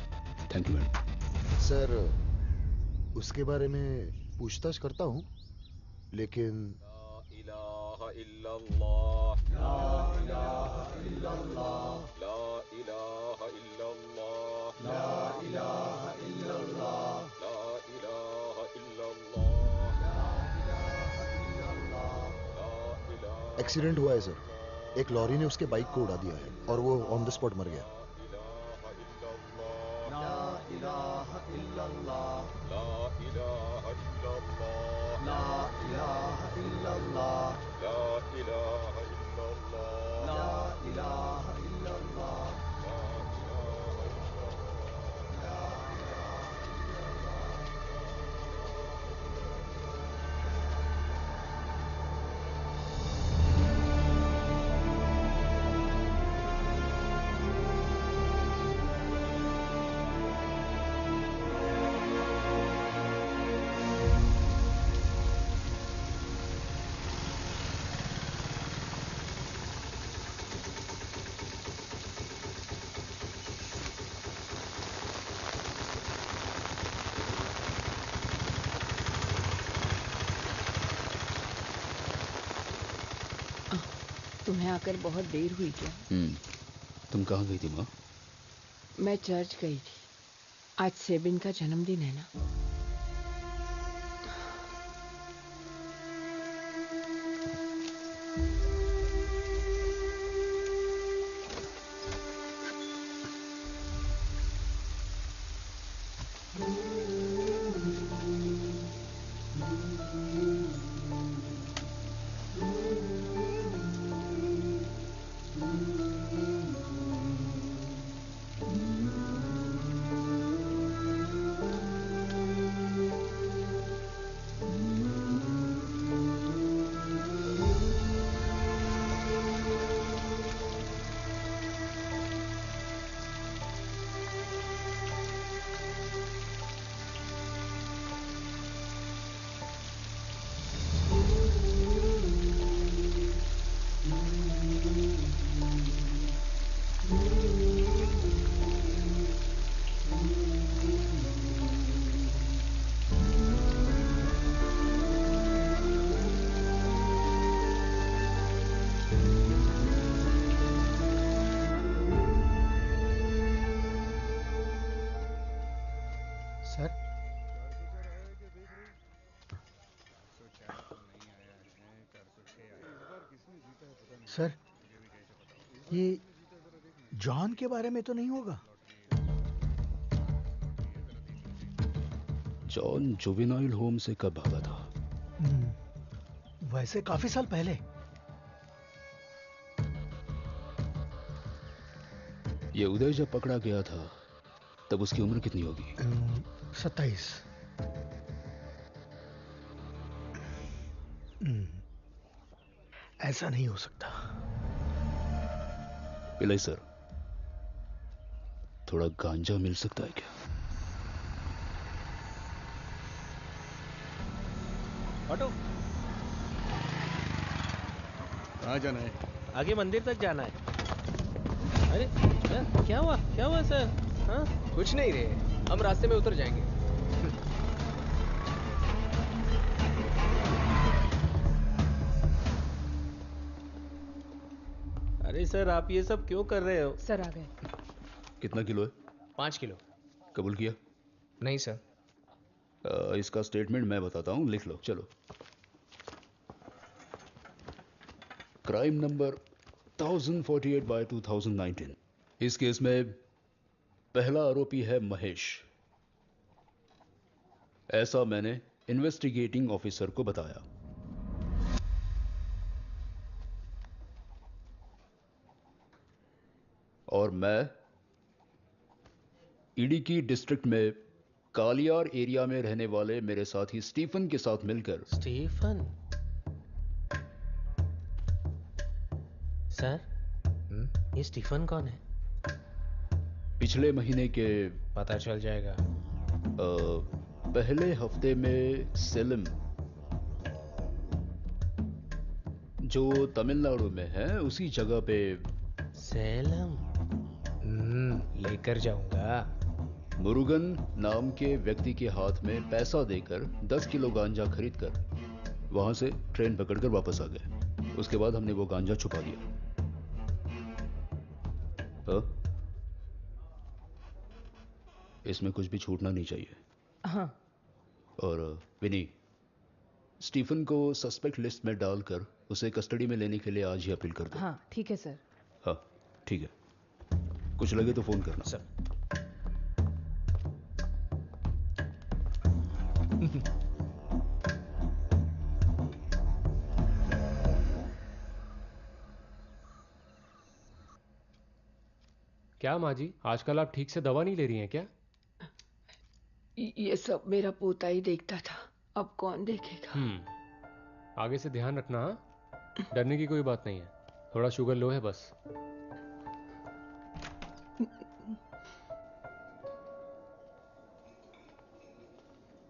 Thank you madam. Sir, उसके बारे में पूछताछ करता हूं, लेकिन एक्सीडेंट हुआ है सर। एक लॉरी ने उसके बाइक को उड़ा दिया है और वो ऑन द स्पॉट मर गया। तुम्हें आकर बहुत देर हुई क्या? तुम कहाँ गई थी माँ? मैं चर्च गई थी। आज सेबिन का जन्मदिन है ना? सर सर ये जॉन के बारे में तो नहीं होगा? जॉन जुवेनाइल होम से कब भागा था? वैसे काफी साल पहले। ये उदय जब पकड़ा गया था तब उसकी उम्र कितनी होगी? 27। ऐसा नहीं हो सकता। पिलाई सर, थोड़ा गांजा मिल सकता है क्या? ऑटो, कहाँ जाना है? आगे मंदिर तक जाना है। अरे क्या हुआ सर? हाँ? कुछ नहीं रे, हम रास्ते में उतर जाएंगे। अरे सर, आप ये सब क्यों कर रहे हो? सर आ गए। कितना किलो है? 5 किलो। कबूल किया? नहीं सर। इसका स्टेटमेंट मैं बताता हूं, लिख लो। चलो। Crime number 1048/2019। इस केस में पहला आरोपी है महेश। ऐसा मैंने इन्वेस्टिगेटिंग ऑफिसर को बताया। और मैं इडिकी डिस्ट्रिक्ट में कालियार एरिया में रहने वाले मेरे साथी स्टीफन के साथ मिलकर। स्टीफन? सर, ये स्टीफन कौन है? पिछले महीने के पता चल जाएगा। पहले हफ्ते में सेलम, जो तमिलनाडु में है, उसी जगह पे। सेलम? लेकर जाऊंगा। मुरुगन नाम के व्यक्ति के हाथ में पैसा देकर 10 किलो गांजा खरीदकर वहां से ट्रेन पकड़कर वापस आ गए। उसके बाद हमने वो गांजा छुपा दिया। इसमें कुछ भी छूटना नहीं चाहिए। हाँ। और विनी, स्टीफन को सस्पेक्ट लिस्ट में डालकर उसे कस्टडी में लेने के लिए आज ही अपील कर दो। हाँ ठीक है सर। हाँ ठीक है, कुछ लगे तो फोन करना। सर। क्या माँ जी, आजकल आप ठीक से दवा नहीं ले रही हैं क्या? ये सब मेरा पोता ही देखता था, अब कौन देखेगा? आगे से ध्यान रखना। हाँ, डरने की कोई बात नहीं है, थोड़ा शुगर लो है बस।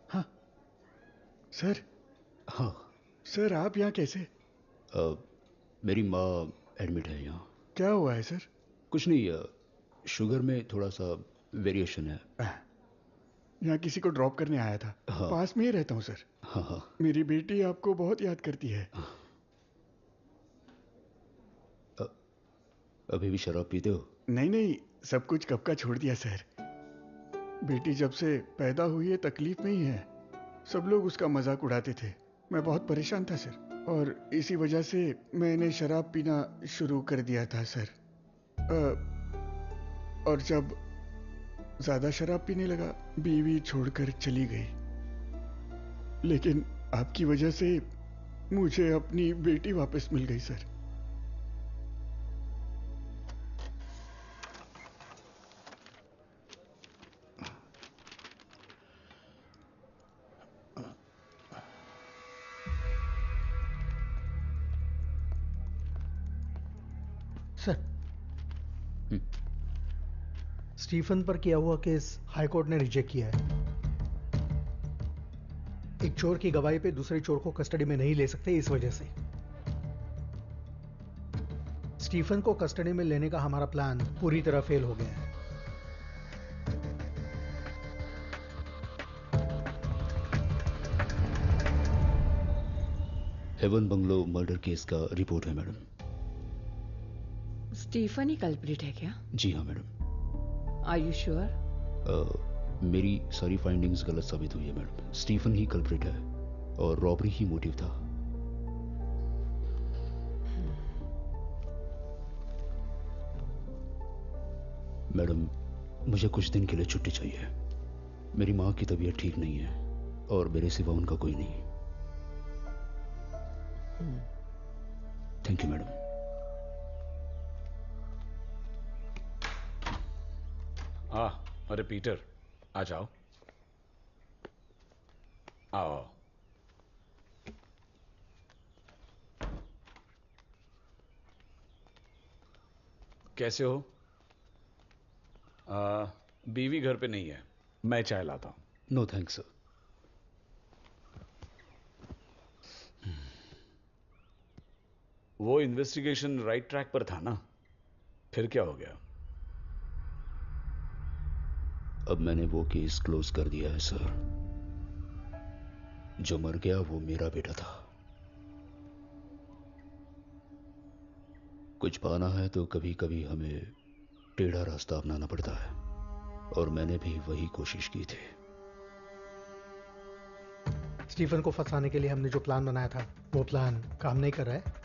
हाँ सर। हाँ सर, आप यहाँ कैसे? मेरी माँ एडमिट है यहाँ। क्या हुआ है सर? कुछ नहीं, शुगर में थोड़ा सा वेरिएशन है। यहाँ किसी को ड्रॉप करने आया था। हाँ। पास में ही रहता हूँ सर। हाँ। मेरी बेटी आपको बहुत याद करती है। अभी भी शराब पीते हो? नहीं, सब कुछ कब का छोड़ दिया सर। बेटी जब से पैदा हुई है तकलीफ में ही है। सब लोग उसका मजाक उड़ाते थे। मैं बहुत परेशान था सर, और इसी वजह से मैंने शराब पीना शुरू कर दिया था सर। और जब ज्यादा शराब पीने लगा, बीवी छोड़कर चली गई। लेकिन आपकी वजह से मुझे अपनी बेटी वापस मिल गई सर। सर, स्टीफन पर किया हुआ केस हाई कोर्ट ने रिजेक्ट किया है। एक चोर की गवाही पे दूसरे चोर को कस्टडी में नहीं ले सकते, इस वजह से स्टीफन को कस्टडी में लेने का हमारा प्लान पूरी तरह फेल हो गया है। हेवन बंगलो मर्डर केस का रिपोर्ट है मैडम। स्टीफन ही कल्प्रिट है क्या? जी हाँ मैडम। Are you sure? मेरी सारी फाइंडिंग्स गलत साबित हुई है मैडम। स्टीफन ही कल्प्रिट है और रॉबरी ही मोटिव था। मैडम, मुझे कुछ दिन के लिए छुट्टी चाहिए। मेरी माँ की तबीयत ठीक नहीं है और मेरे सिवा उनका कोई नहीं। Thank you madam. अरे पीटर, आ जाओ। आओ। कैसे हो? बीवी घर पे नहीं है, मैं चाय लाता हूं। No thanks sir. वो इन्वेस्टिगेशन राइट ट्रैक पर था ना? फिर क्या हो गया? अब मैंने वो केस क्लोज कर दिया है सर। जो मर गया वो मेरा बेटा था। कुछ पाना है तो कभी कभी हमें टेढ़ा रास्ता अपनाना पड़ता है, और मैंने भी वही कोशिश की थी। स्टीफन को फंसाने के लिए हमने जो प्लान बनाया था, वो प्लान काम नहीं कर रहा है।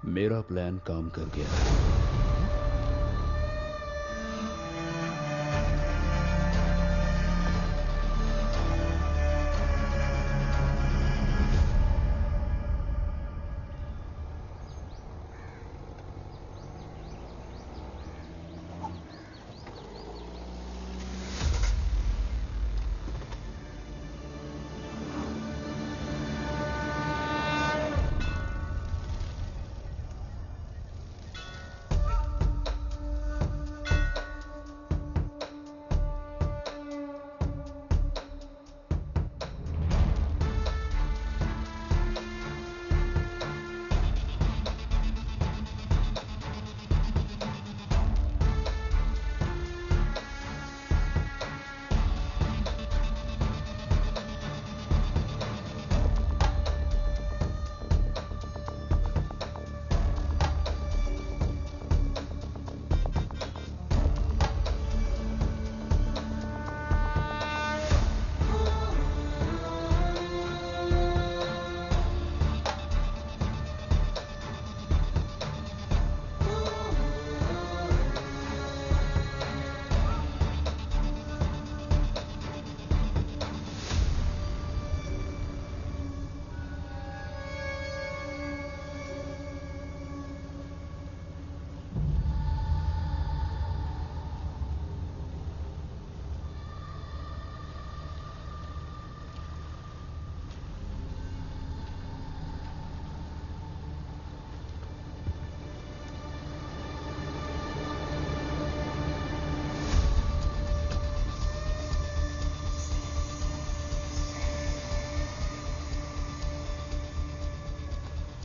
मेरा प्लान काम कर गया है।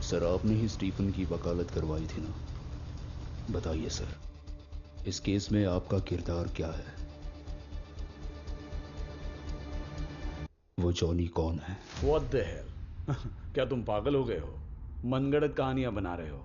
सर, आपने ही स्टीफन की वकालत करवाई थी ना? बताइए सर, इस केस में आपका किरदार क्या है? वो वो जॉनी कौन है? What the hell? क्या तुम पागल हो गए हो? मनगढ़ंत कहानियां बना रहे हो?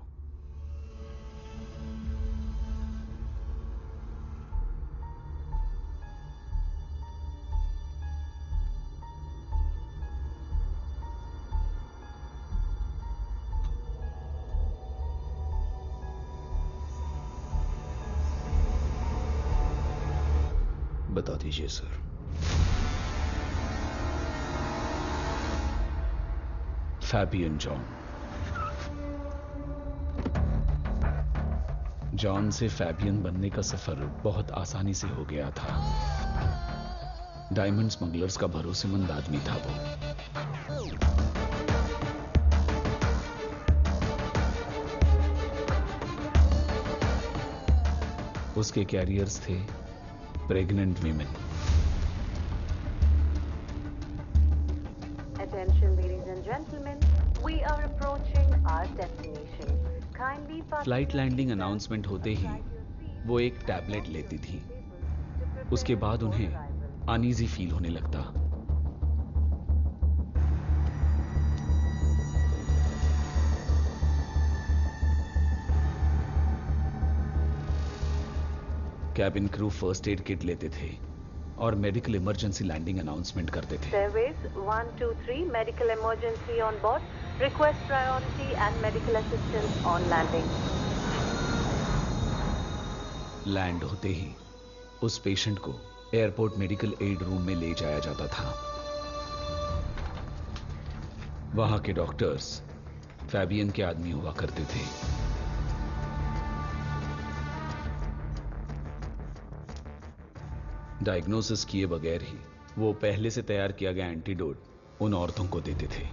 बता दीजिए सर। Fabian John. जॉन से फैबियन बनने का सफर बहुत आसानी से हो गया था। डायमंड स्मगलर्स का भरोसेमंद आदमी था वो। उसके कैरियर्स थे pregnant women. Attention ladies and gentlemen, we are approaching our destination. Kindly flight landing announcement होते ही वो एक टैबलेट लेती थी। उसके बाद उन्हें अनईजी फील होने लगता। Cabin crew first aid kit लेते थे और मेडिकल इमरजेंसी लैंडिंग अनाउंसमेंट करते थे। Service 123 medical emergency on board. Request priority and medical assistance on landing. Land होते ही उस पेशेंट को एयरपोर्ट मेडिकल एड रूम में ले जाया जाता था। वहां के डॉक्टर्स फैबियन के आदमी हुआ करते थे। डायग्नोसिस किए बगैर ही वो पहले से तैयार किया गया एंटीडोट उन औरतों को देते थे।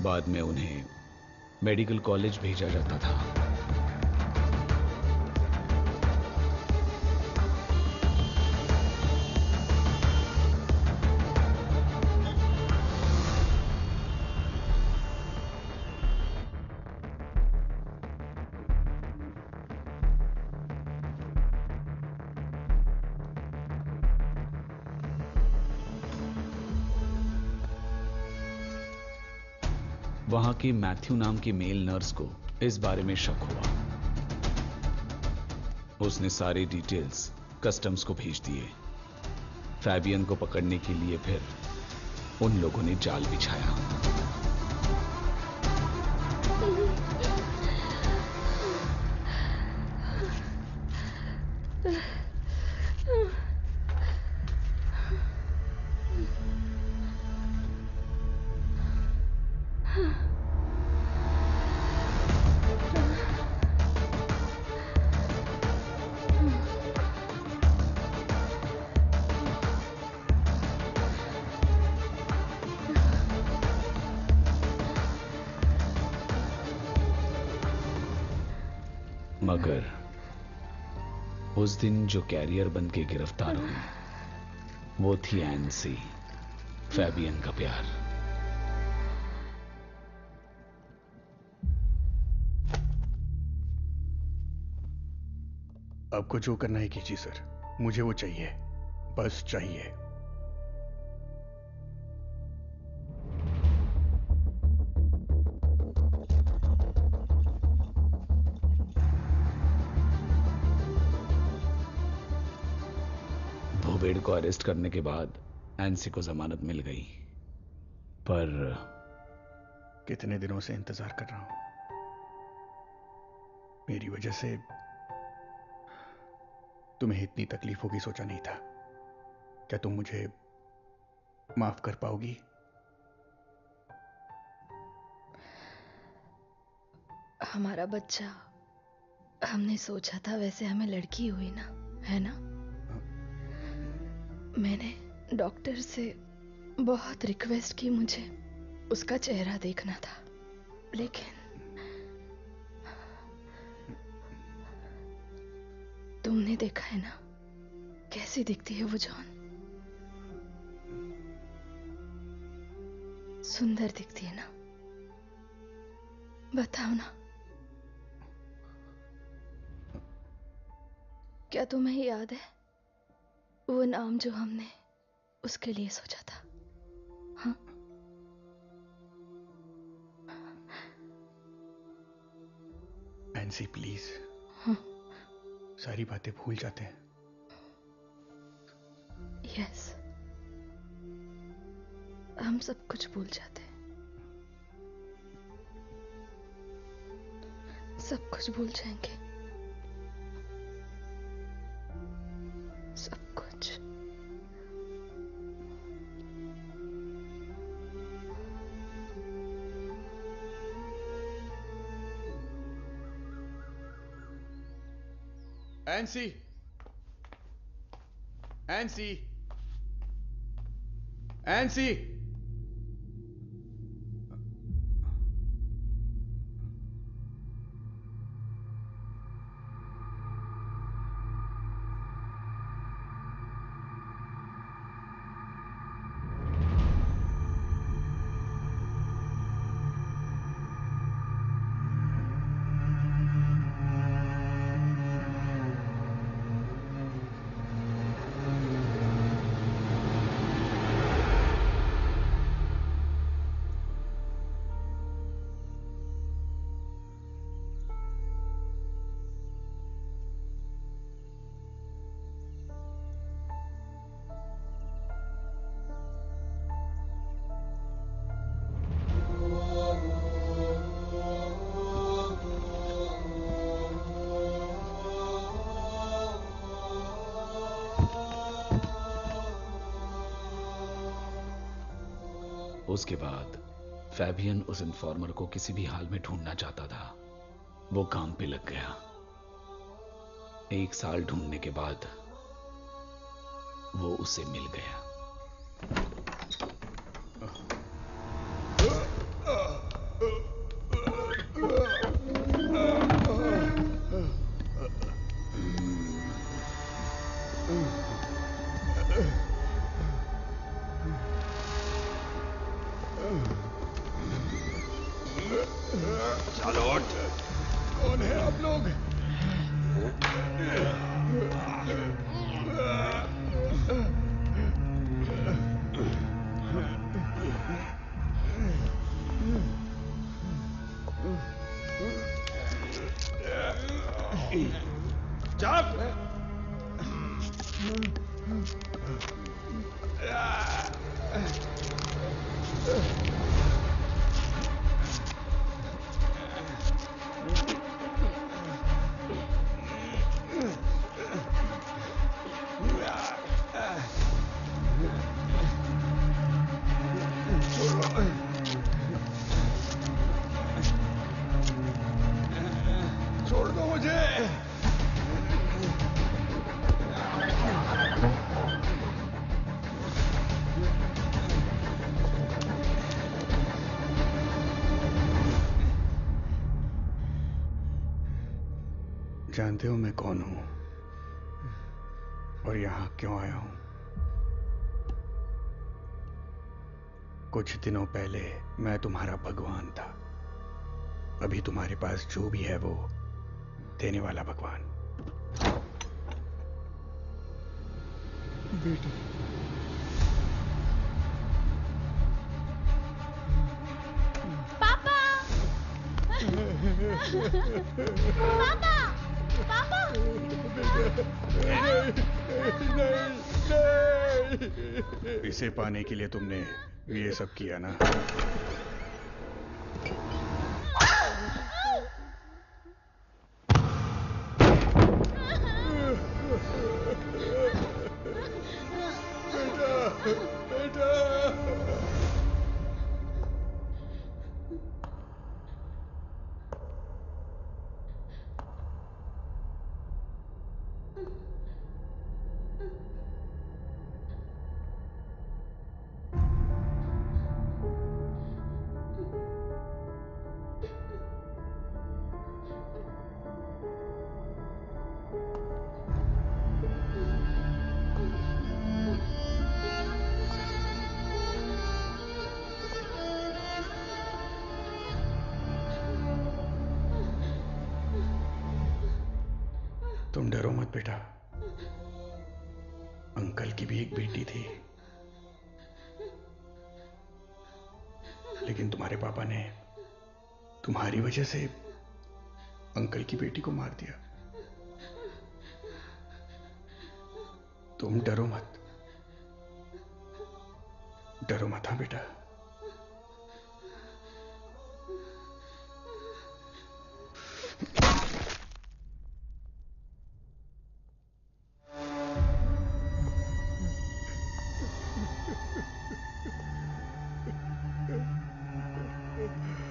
बाद में उन्हें मेडिकल कॉलेज भेजा जाता था। वहां के मैथ्यू नाम के मेल नर्स को इस बारे में शक हुआ। उसने सारे डिटेल्स कस्टम्स को भेज दिए। फैबियन को पकड़ने के लिए फिर उन लोगों ने जाल बिछाया। मगर उस दिन जो कैरियर बन के गिरफ्तार हुई वो थी एनसी, फैबियन का प्यार। आपको जो करना है कीजिए सर, मुझे वो चाहिए, बस चाहिए। भोवेड को अरेस्ट करने के बाद एनसी को जमानत मिल गई, पर कितने दिनों से इंतजार कर रहा हूं। मेरी वजह से तुम्हें इतनी तकलीफ होगी सोचा नहीं था। क्या तुम मुझे माफ कर पाओगी? हमारा बच्चा हमने सोचा था वैसे हमें लड़की हुई ना, है ना? मैंने डॉक्टर से बहुत रिक्वेस्ट की, मुझे उसका चेहरा देखना था, लेकिन तुमने देखा है ना कैसी दिखती है वो जॉन। सुंदर दिखती है ना? बताओ ना, क्या तुम्हें याद है वो नाम जो हमने उसके लिए सोचा था। हाँ, नैन्सी प्लीज। हाँ। सारी बातें भूल जाते हैं। यस, हम सब कुछ भूल जाते हैं, सब कुछ भूल जाएंगे, सब कुछ। NC, NC, NC. उसके बाद फैबियन उस इन्फॉर्मर को किसी भी हाल में ढूंढना चाहता था। वो काम पे लग गया। 1 साल ढूंढने के बाद वो उसे मिल गया। चार्लोट, कौन है आप लोग? चुप! छोड़ दो मुझे। जानते हो मैं कौन हूं और यहां क्यों आया हूं? कुछ दिनों पहले मैं तुम्हारा भगवान था। अभी तुम्हारे पास जो भी है वो देने वाला भगवान। बेटी, पापा! पापा! पापा! नहीं। इसे पाने के लिए तुमने ये सब किया ना? बेटा, तुम डरो मत बेटा। अंकल की भी एक बेटी थी, लेकिन तुम्हारे पापा ने तुम्हारी वजह से अंकल की बेटी को मार दिया। तुम डरो मत, डरो मत। हाँ बेटा,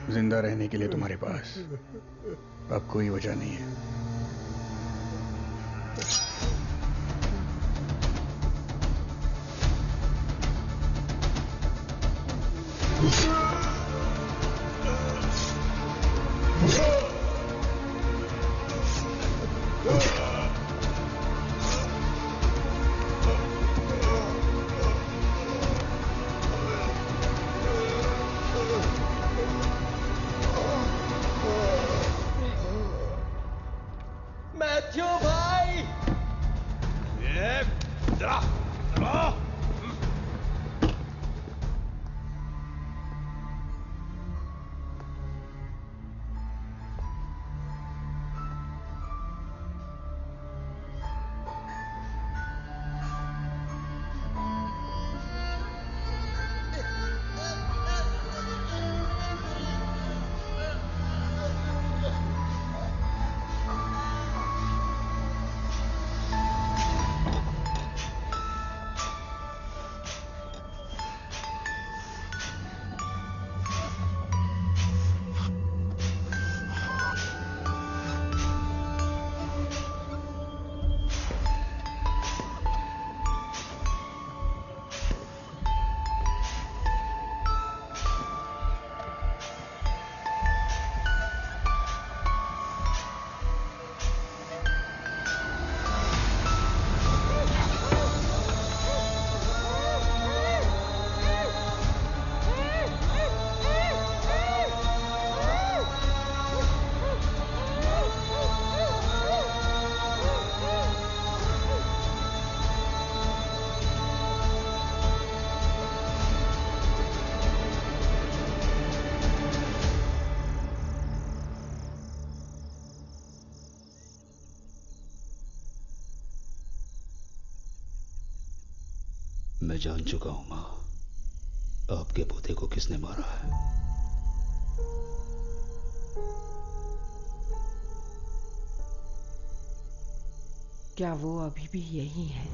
जिंदा रहने के लिए तुम्हारे पास अब कोई वजह नहीं है। मैथ्यू भाई, मैं जान चुका हूं मां, आपके पोते को किसने मारा है। क्या वो अभी भी यही है?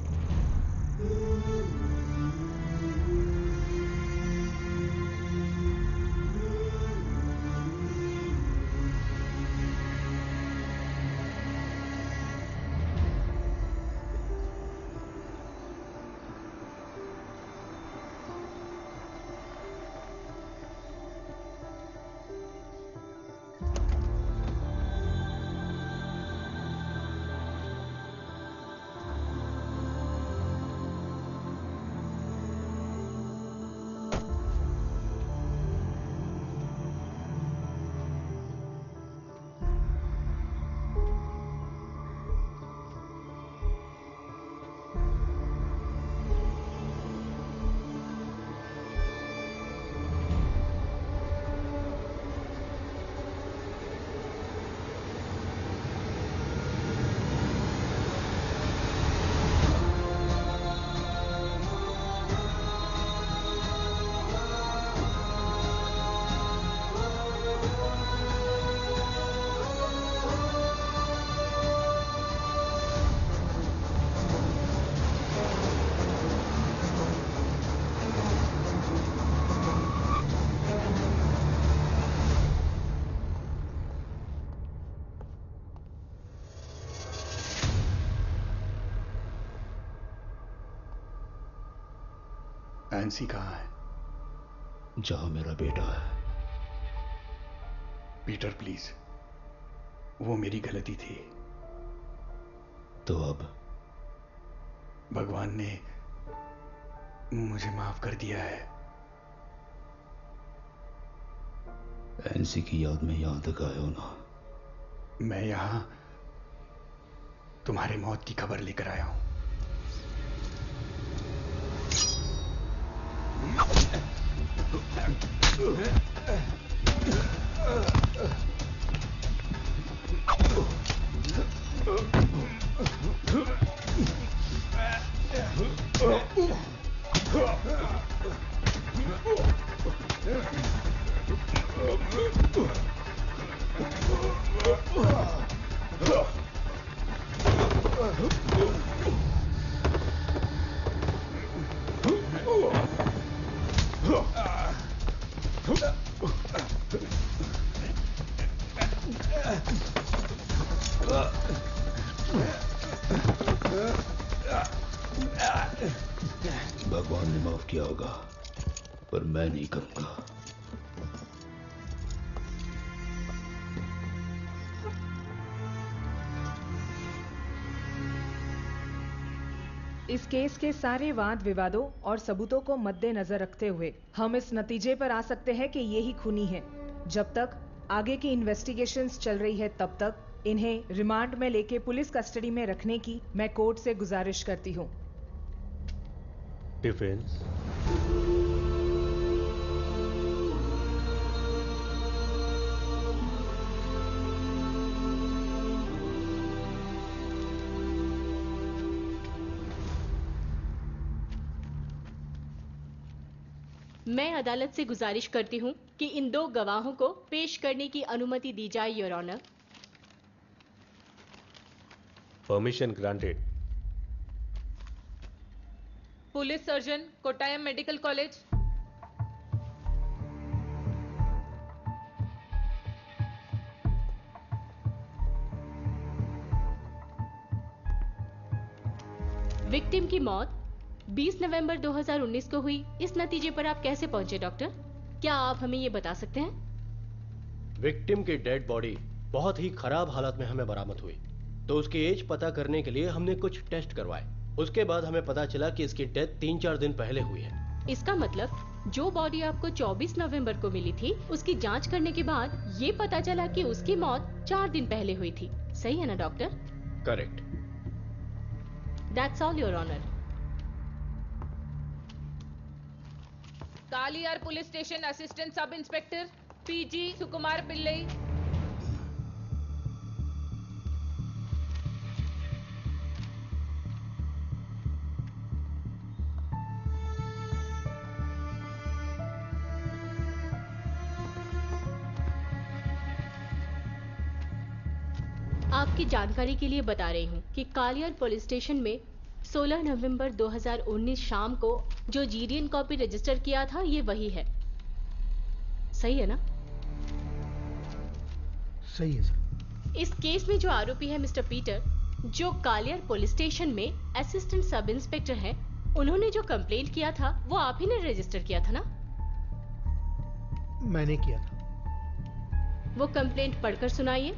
एनसी कहाँ है? जहां मेरा बेटा है। पीटर प्लीज, वो मेरी गलती थी। तो अब भगवान ने मुझे माफ कर दिया है। एनसी की याद में यहां तक आए हो ना? मैं यहां तुम्हारी मौत की खबर लेकर आया हूं। भगवान ने माफ किया होगा, पर मैं नहीं करूंगा। इस केस के सारे वाद विवादों और सबूतों को मद्देनजर रखते हुए हम इस नतीजे पर आ सकते हैं कि ये ही खूनी है। जब तक आगे की इन्वेस्टिगेशंस चल रही है तब तक इन्हें रिमांड में लेके पुलिस कस्टडी में रखने की मैं कोर्ट से गुजारिश करती हूँ। डिफेंस। मैं अदालत से गुजारिश करती हूं कि इन दो गवाहों को पेश करने की अनुमति दी जाए, your honour. Permission granted. Police surgeon, Kottayam medical college. Victim की मौत 20 नवंबर 2019 को हुई। इस नतीजे पर आप कैसे पहुंचे डॉक्टर? क्या आप हमें ये बता सकते हैं? विक्टिम की डेड बॉडी बहुत ही खराब हालत में हमें बरामद हुई, तो उसकी एज पता करने के लिए हमने कुछ टेस्ट करवाए। उसके बाद हमें पता चला कि इसकी डेथ 3-4 दिन पहले हुई है। इसका मतलब जो बॉडी आपको 24 नवंबर को मिली थी, उसकी जांच करने के बाद ये पता चला कि उसकी मौत 4 दिन पहले हुई थी। सही है ना doctor? Correct. That's all your honour. Kaliyar police station assistant sub inspector PG Sukumar Pillai. आपकी जानकारी के लिए बता रही हूँ कि कालियार पुलिस स्टेशन में 16 नवंबर 2019 शाम को जो जीडीएन कॉपी रजिस्टर किया था, ये वही है। सही है ना? सही है सर। इस केस में जो आरोपी है मिस्टर पीटर, जो कालियार पुलिस स्टेशन में असिस्टेंट सब इंस्पेक्टर हैं, उन्होंने जो कंप्लेंट किया था वो आप ही ने रजिस्टर किया था ना? मैंने किया था। वो कंप्लेंट पढ़कर सुनाइए।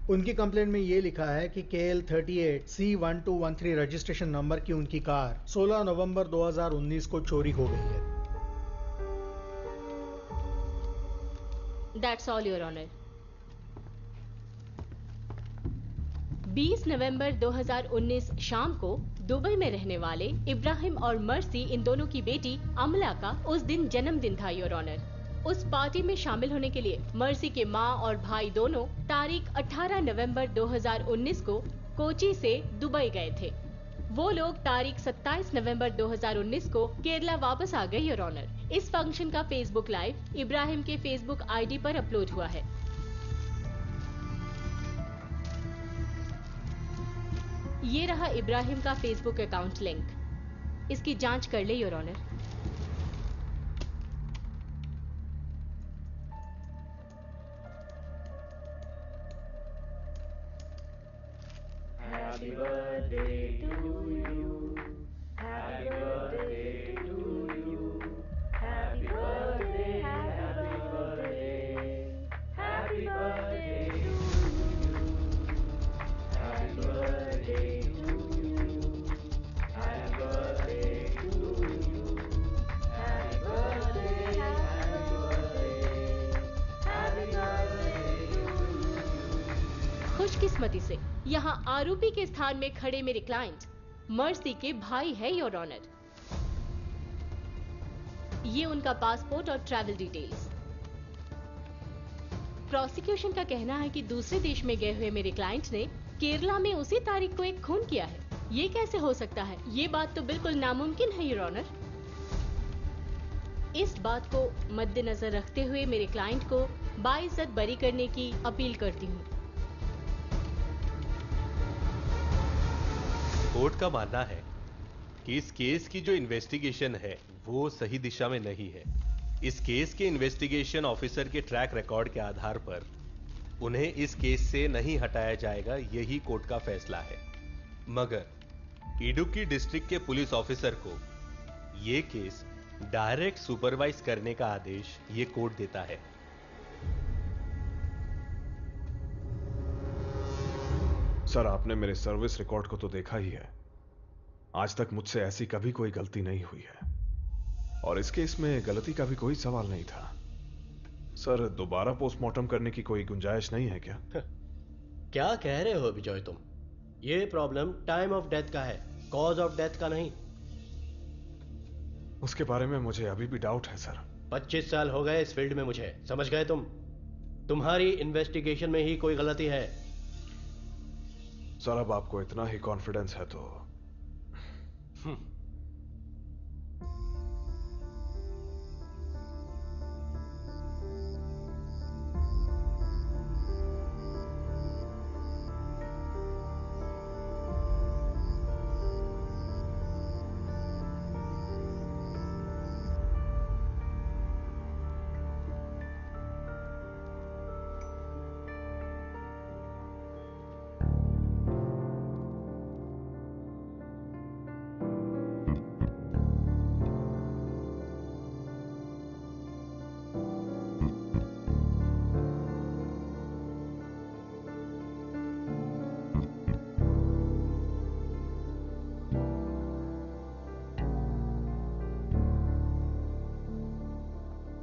उनकी कंप्लेंट में ये लिखा है कि KL 38 C1213 रजिस्ट्रेशन नंबर की उनकी कार 16 नवंबर 2019 को चोरी हो गई है। That's all your honor। 20 नवंबर 2019 शाम को दुबई में रहने वाले इब्राहिम और मर्सी, इन दोनों की बेटी अमला का उस दिन जन्मदिन था, योर ऑनर। उस पार्टी में शामिल होने के लिए मर्सी के माँ और भाई दोनों तारीख 18 नवंबर 2019 को कोची से दुबई गए थे। वो लोग तारीख 27 नवंबर 2019 को केरला वापस आ गए, योर ऑनर। इस फंक्शन का फेसबुक लाइव इब्राहिम के फेसबुक आईडी पर अपलोड हुआ है। ये रहा इब्राहिम का फेसबुक अकाउंट लिंक। इसकी जांच कर ले, your honour. Happy birthday to you. Happy birthday to you. Happy birthday, happy birthday. Happy birthday to you. Happy birthday to you. Happy birthday to you. Happy birthday, happy birthday. Happy birthday to you. खुशकिस्मती से यहाँ आरोपी के स्थान में खड़े मेरे client mercy के भाई है, योर ऑनर। ये उनका पासपोर्ट और ट्रैवल डिटेल्स। प्रोसिक्यूशन का कहना है कि दूसरे देश में गए हुए मेरे क्लाइंट ने केरला में उसी तारीख को एक खून किया है। ये कैसे हो सकता है? ये बात तो बिल्कुल नामुमकिन है, योर ऑनर। इस बात को मद्देनजर रखते हुए मेरे क्लाइंट को बाइज्जत बरी करने की अपील करती हूँ। कोर्ट का मानना है कि इस केस की जो इन्वेस्टिगेशन है वो सही दिशा में नहीं है। इस केस के इन्वेस्टिगेशन ऑफिसर के ट्रैक रिकॉर्ड के आधार पर उन्हें इस केस से नहीं हटाया जाएगा, यही कोर्ट का फैसला है। मगर इडुक्की डिस्ट्रिक्ट के पुलिस ऑफिसर को यह केस डायरेक्ट सुपरवाइज करने का आदेश ये कोर्ट देता है। सर, आपने मेरे सर्विस रिकॉर्ड को तो देखा ही है। आज तक मुझसे ऐसी कभी कोई गलती नहीं हुई है और इस केस में गलती का भी कोई सवाल नहीं था। सर, दोबारा पोस्टमार्टम करने की कोई गुंजाइश नहीं है क्या? क्या कह रहे हो विजय तुम? ये प्रॉब्लम टाइम ऑफ डेथ का है, कॉज ऑफ डेथ का नहीं। उसके बारे में मुझे अभी भी डाउट है सर। 25 साल हो गए इस फील्ड में मुझे, समझ गए तुम? तुम्हारी इन्वेस्टिगेशन में ही कोई गलती है। सर, अब आपको इतना ही कॉन्फिडेंस है तो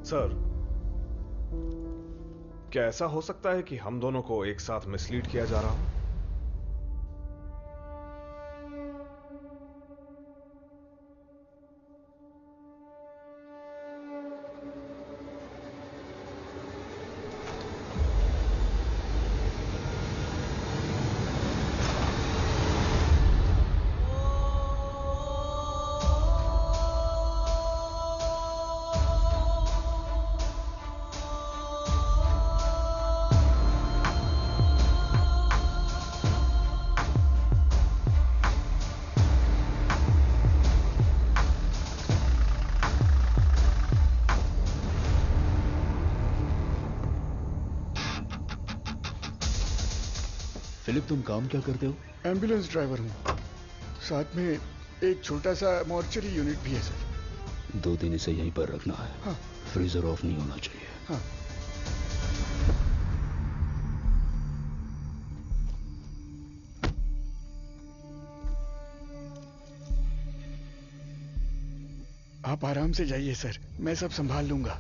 सर, क्या ऐसा हो सकता है कि हम दोनों को एक साथ मिसलीड किया जा रहा हो? फिलिप, तुम काम क्या करते हो? एम्बुलेंस ड्राइवर हूँ। साथ में एक छोटा सा मॉर्चरी यूनिट भी है सर। 2 दिन इसे यहीं पर रखना है। हाँ। फ्रीजर ऑफ नहीं होना चाहिए। हाँ। आप आराम से जाइए सर, मैं सब संभाल लूंगा।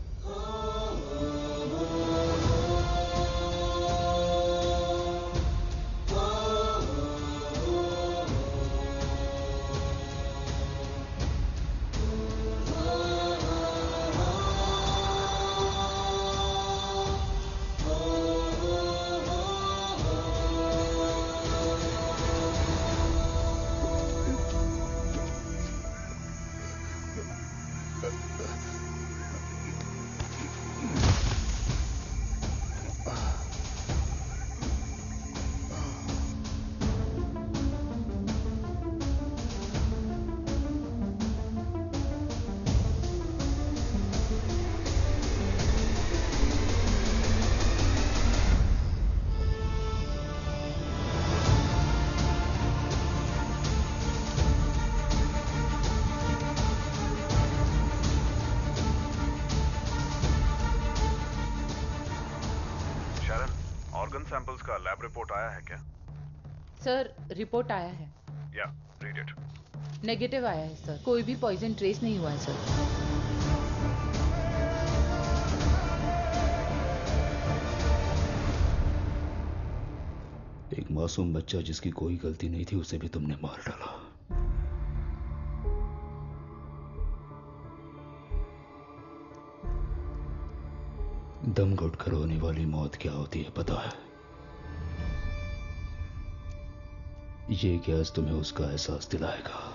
ऑर्गन सैंपल्स का लैब रिपोर्ट आया है क्या? सर, रिपोर्ट आया है। या, रीड इट। नेगेटिव आया है सर, कोई भी पॉइजन ट्रेस नहीं हुआ है सर। एक मासूम बच्चा जिसकी कोई गलती नहीं थी, उसे भी तुमने मार डाला। दम घुटकर होने वाली मौत क्या होती है पता है? ये गैस तुम्हें उसका एहसास दिलाएगा।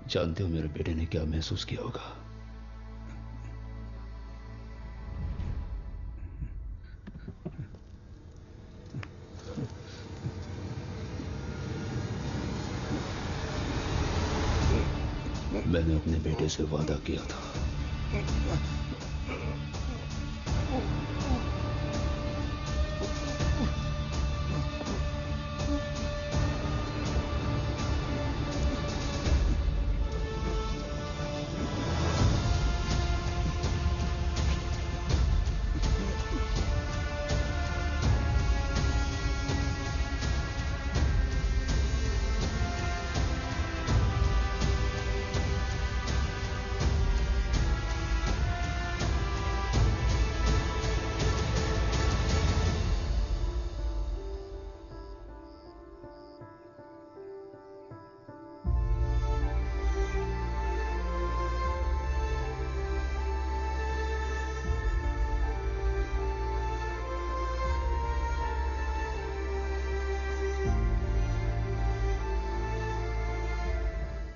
जानते हो मेरे बेटे ने क्या महसूस किया होगा? मैंने अपने बेटे से वादा किया था